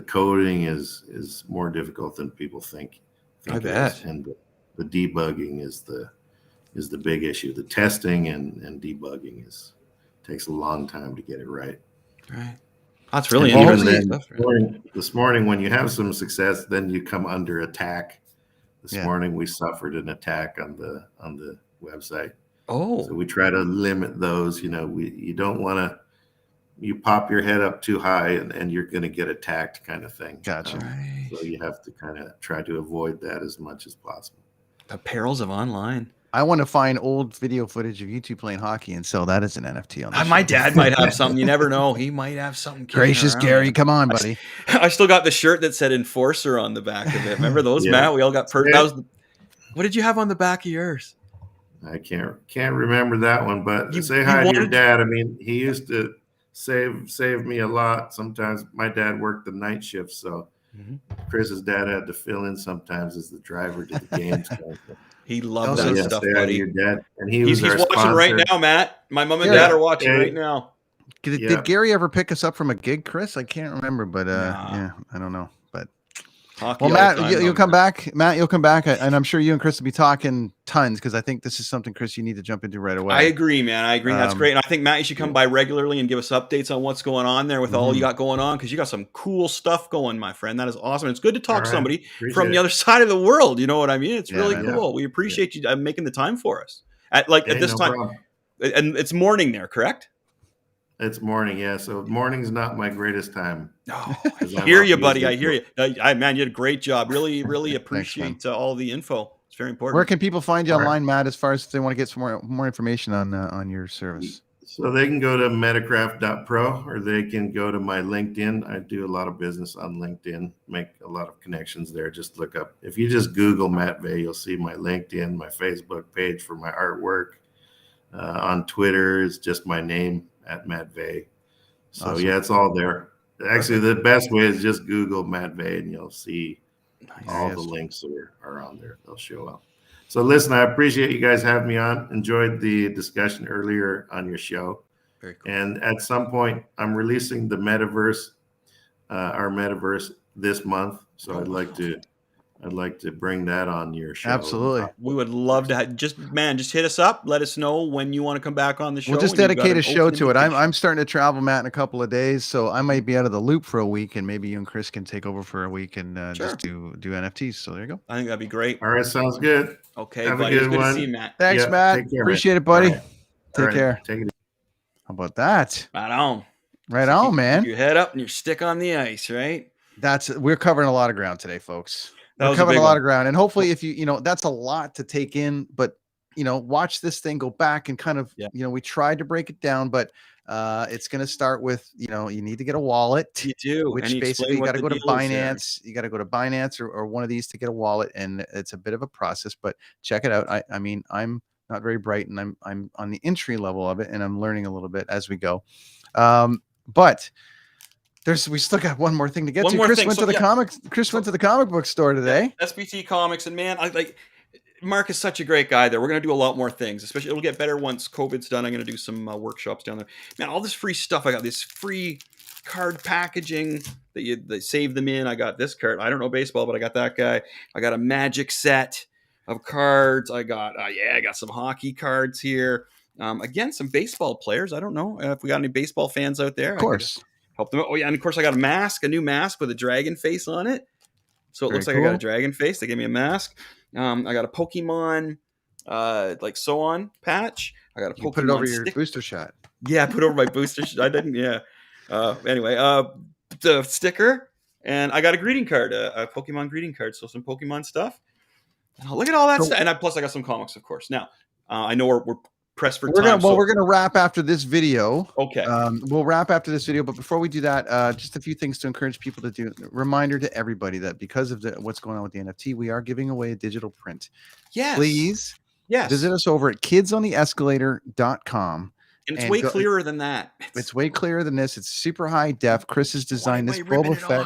coding is more difficult than people think. I bet. And the debugging is the big issue. The testing and debugging takes a long time to get it right. Right. That's really interesting. This morning, when you have some success, then you come under attack. This morning, we suffered an attack on the website. Oh, so we try to limit those. You don't want to. You pop your head up too high, and you're going to get attacked, kind of thing. Gotcha. So you have to kind of try to avoid that as much as possible. The perils of online. I want to find old video footage of you two playing hockey and sell that as an NFT on the My dad might have something. You never know. He might have something. Gracious Gary, come on, buddy. I still got the shirt that said Enforcer on the back of it. Remember those, Matt? We all got what did you have on the back of yours? I can't remember that one, but say you hi to your wanted- dad. I mean, he used to save me a lot. Sometimes my dad worked the night shift, so Chris's dad had to fill in sometimes as the driver to the games. He loved So, that yeah, stuff, say hi to buddy. your dad, and He's our watching sponsor. right now, Matt. My mom and Yeah. dad are watching Okay. right now. Did Gary ever pick us up from a gig, Chris? I can't remember, but yeah, I don't know. But Hockey well, all Matt, the time, you'll though, come man. back. Matt, you'll come back, and I'm sure you and Chris will be talking tons because I think this is something, Chris, you need to jump into right away. I agree, man. I agree. That's Um, great. And I think, Matt, you should come by regularly and give us updates on what's going on there with all you got going on, because you got some cool stuff going, my friend. That is awesome. It's good to talk to somebody from the other side of the world. You know what I mean? It's really cool. We appreciate you making the time for us at this time. Problem. And it's morning there, correct? It's morning, yeah. So morning's not my greatest time. I hear you, buddy. I hear you. Man, you did a great job. Really, really Thanks, appreciate all the info. It's very important. Where can people find you online, Matt, as far as if they want to get some more information on your service? So they can go to metacraft.pro or they can go to my LinkedIn. I do a lot of business on LinkedIn, make a lot of connections there. Just look up. If you just Google Matt Vegh, you'll see my LinkedIn, my Facebook page for my artwork. On Twitter, it's just my name at Matt Vegh. So Awesome. yeah, it's all there. Actually, the best way is just Google Matt Vegh and you'll see all the links are on there. They'll show up. So listen, I appreciate you guys having me on. Enjoyed the discussion earlier on your show. Very cool. And at some point, I'm releasing the metaverse, our metaverse this month. So I'd like to bring that on your show. Absolutely. We would love to just hit us up. Let us know when you want to come back on the show. We'll just when you've got dedicate an a show open to it. invitation. I'm starting to travel, Matt, in a couple of days, so I might be out of the loop for a week, and maybe you and Chris can take over for a week and just do NFTs. So there you go. I think that'd be great. All right, sounds good. Okay, Have buddy. a It's good good one. to see you, Matt. Thanks, Yeah, Matt. take care, Appreciate man. it, buddy. All right. Take All right, care. take it. How about that? Right on. Right on, Keep man. your head up and your stick on the ice, right? We're covering a lot of ground today, folks. That We're was a covering big a lot one. of ground, and hopefully, if that's a lot to take in. But watch this thing go back and kind of, we tried to break it down, but it's going to start with, you need to get a wallet. You do, which and you basically explain you what got to the go to deal is there. Binance. You got to go to Binance or one of these to get a wallet, and it's a bit of a process. But check it out. I mean, I'm not very bright, and I'm on the entry level of it, and I'm learning a little bit as we go. But we still got one more thing to get One to. more Chris thing. went So, to the yeah. comics. Chris went to the comic book store today. SBT Comics, and man, Mark is such a great guy there. We're going to do a lot more things, especially it'll get better once COVID's done. I'm going to do some workshops down there. Man, all this free stuff. I got this free card packaging that they save them in. I got this card. I don't know baseball, but I got that guy. I got a Magic set of cards. I got some hockey cards here. Again, some baseball players. I don't know if we got any baseball fans out there. Of course. Help them out. Oh yeah, and of course I got a new mask with a dragon face on it. So it looks like I got a dragon face. They gave me a mask. I got a Pokemon patch. I got a Pokemon. You put it over your stick. booster shot. Yeah, I put it over my booster. I didn't. Yeah. Anyway, the sticker, and I got a greeting card, a Pokemon greeting card. So some Pokemon stuff. Oh, look at all that stuff, and plus I got some comics, of course. Now I know we're pressed for time. We're gonna wrap after this video. Okay. We'll wrap after this video, but before we do that, just a few things to encourage people to do. Reminder to everybody that because of what's going on with the NFT, we are giving away a digital print. Yes. Please. Yes. Visit us over at kidsontheescalator.com. And it's way clearer than that. It's way clearer than this. It's super high def. Chris has designed this Boba Fett.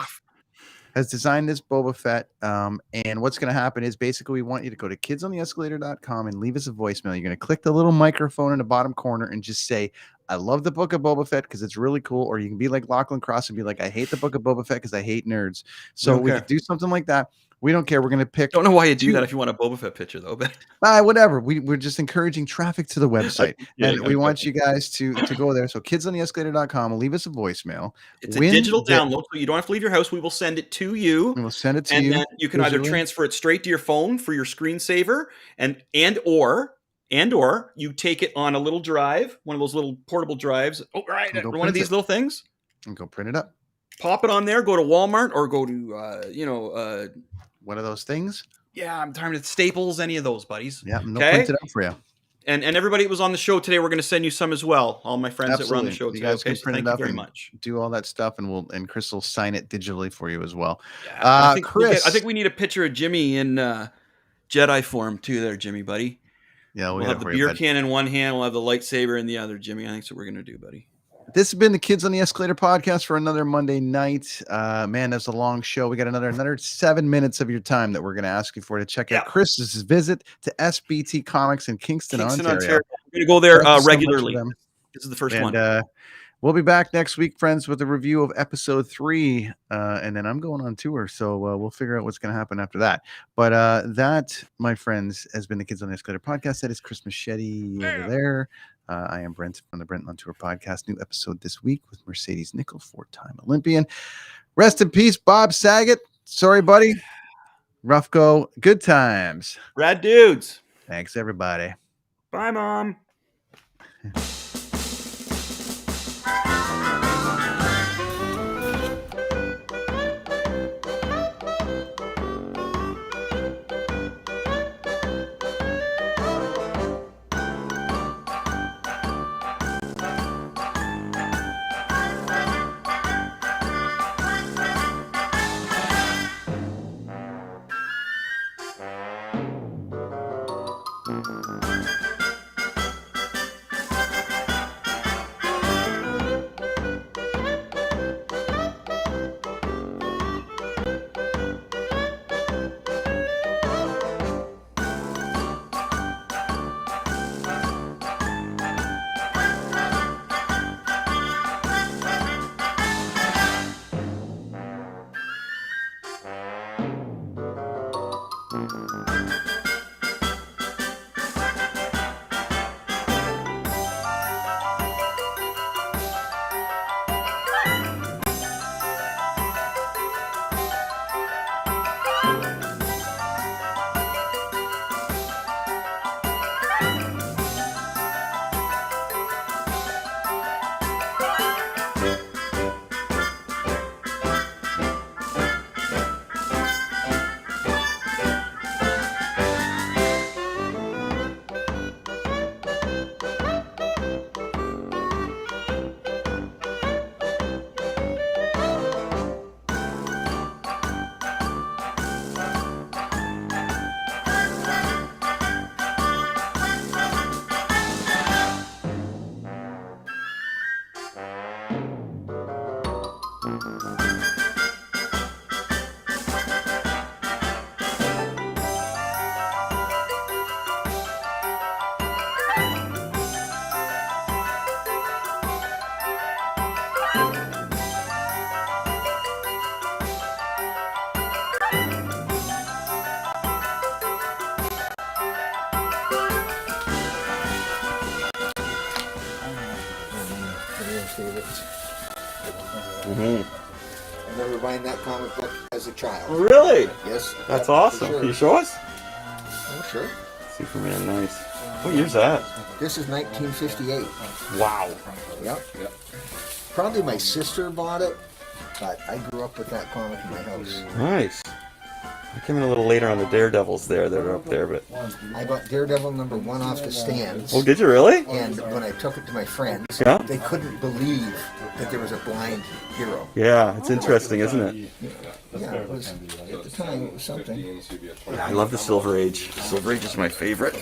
Has designed this Boba Fett. And what's going to happen is basically we want you to go to kidsontheescalator.com and leave us a voicemail. You're going to click the little microphone in the bottom corner and just say, I love the Book of Boba Fett because it's really cool. Or you can be like Lachlan Cross and be like, I hate the Book of Boba Fett because I hate nerds. So we could do something like that. We don't care. We're going to pick. Don't know why you do that if you want a Boba Fett picture, though. But whatever. We're just encouraging traffic to the website. And we want you guys to go there. So kidsontheescalator.com. Leave us a voicemail. It's a digital download, so you don't have to leave your house. We will send it to you. We will send it to you. And then you can either transfer it straight to your phone for your screensaver and or you take it on a little drive, one of those little portable drives. Oh, right. One of these little things. And go print it up. Pop it on there. Go to Walmart or go to, one of those things. Yeah, I'm tired of Staples, any of those, buddies. Yeah, they'll print it out for you. And everybody that was on the show today, we're going to send you some as well. All my friends that were on the show you today. guys Okay, can so print thank it you up very and much. do all that stuff, and Chris will sign it digitally for you as well. Yeah, Chris, I think we need a picture of Jimmy in Jedi form too, there, Jimmy, buddy. Yeah, we'll have the beer can in one hand. We'll have the lightsaber in the other. Jimmy, I think that's what we're gonna do, buddy. This has been the Kids on the Escalator podcast for another Monday night. Man, that's a long show. We got another 7 minutes of your time that we're going to ask you for to check out Chris's visit to SBT Comics in Kingston, Ontario. We're going to go there regularly. This is the first one. We'll be back next week, friends, with a review of episode 3. And then I'm going on tour, so we'll figure out what's going to happen after that. But that, my friends, has been the Kids on the Escalator podcast. That is Chris Machete over there. I am Brent from the Brent on Tour podcast. New episode this week with Mercedes Nicholl, 4-time Olympian. Rest in peace, Bob Saget. Sorry, buddy. Rough go. Good times. Rad dudes. Thanks, everybody. Bye, Mom. I remember buying that comic book as a child. Really? Yes. That's awesome. Sure. Can you show us? Oh, sure. Superman, nice. What year's that? This is 1958. Wow. Yep. Probably my sister bought it, but I grew up with that comic in my house. Nice. I came in a little later on the Daredevils there that are up there, but I got Daredevil #1 off the stands. Oh, did you really? And when I took it to my friends, Yeah? they couldn't believe that there was a blind hero. Yeah, it's interesting, isn't it? Yeah, it was, at the time, it was something. Yeah, I love the Silver Age. Silver Age is my favorite.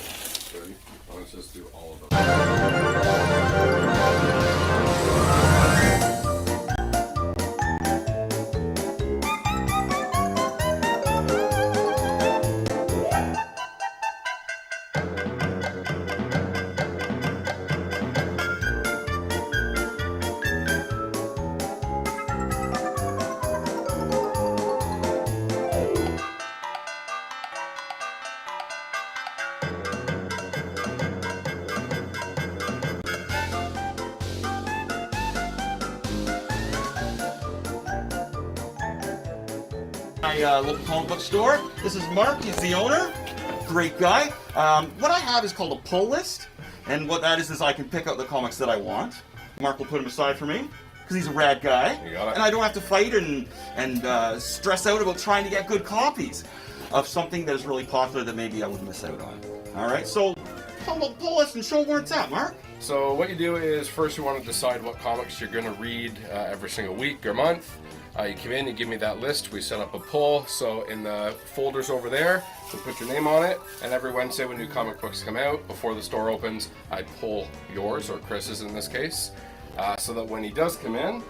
My local comic book store. This is Mark. He's the owner. Great guy. What I have is called a pull list, and what that is I can pick out the comics that I want. Mark will put them aside for me because he's a rad guy, and I don't have to fight and stress out about trying to get good copies of something that is really popular that maybe I would miss out on. All right, so tell about the pull list and show where it's at, Mark. So what you do is first you want to decide what comics you're going to read every single week or month. You come in, you give me that list, we set up a poll. So in the folders over there, you put your name on it, and every Wednesday when new comic books come out, before the store opens, I pull yours, or Chris's in this case, so that when he does come in,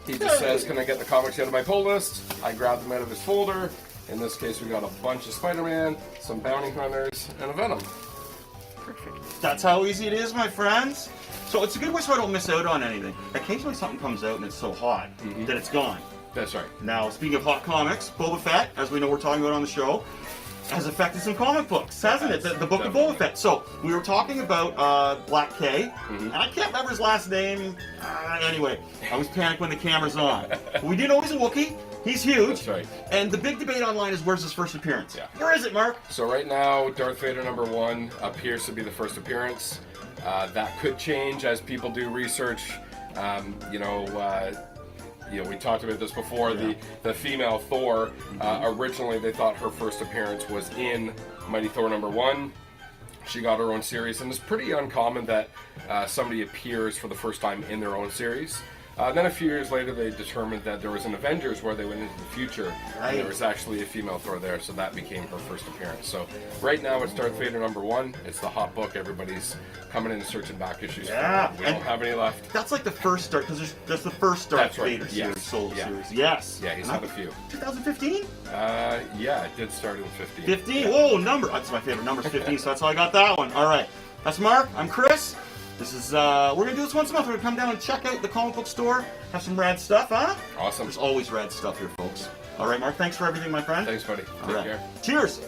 he just says, can I get the comics out of my pull list? I grab them out of his folder. In this case, we got a bunch of Spider-Man, some Bounty Hunters, and a Venom. Perfect. That's how easy it is, my friends. So it's a good way so I don't miss out on anything. Occasionally something comes out and it's so hot that it's gone. That's right. Now, speaking of hot comics, Boba Fett, as we know we're talking about on the show, has affected some comic books, hasn't it? The Book of Boba Fett. So we were talking about Black K, and I can't remember his last name. Anyway, I was panicked when the camera's on. But we do know he's a Wookiee. He's huge. That's right. And the big debate online is, where's his first appearance? Yeah. Where is it, Mark? So right now, Darth Vader #1 appears to be the first appearance. That could change as people do research. We talked about this before. Yeah. The female Thor, originally they thought her first appearance was in Mighty Thor #1. She got her own series, and it's pretty uncommon that somebody appears for the first time in their own series. Then a few years later, they determined that there was an Avengers where they went into the future, and there was actually a female Thor there, so that became her first appearance. So right now, it's Darth Vader #1. It's the hot book. Everybody's coming in and searching back issues. Yeah. We don't have any left. That's like the first Darth, because there's the first Darth Vader series, Soul series. Yes. Yeah, he's had a few. 2015? Yeah, it did start in 15. 15? Yeah. Whoa, number. That's my favorite number, 15, so that's how I got that one. All right. That's Mark. I'm Chris. This is, we're going to do this once a month. We're going to come down and check out the comic book store, have some rad stuff, huh? Awesome. There's always rad stuff here, folks. All right, Mark, thanks for everything, my friend. Thanks, buddy. Take care. Cheers.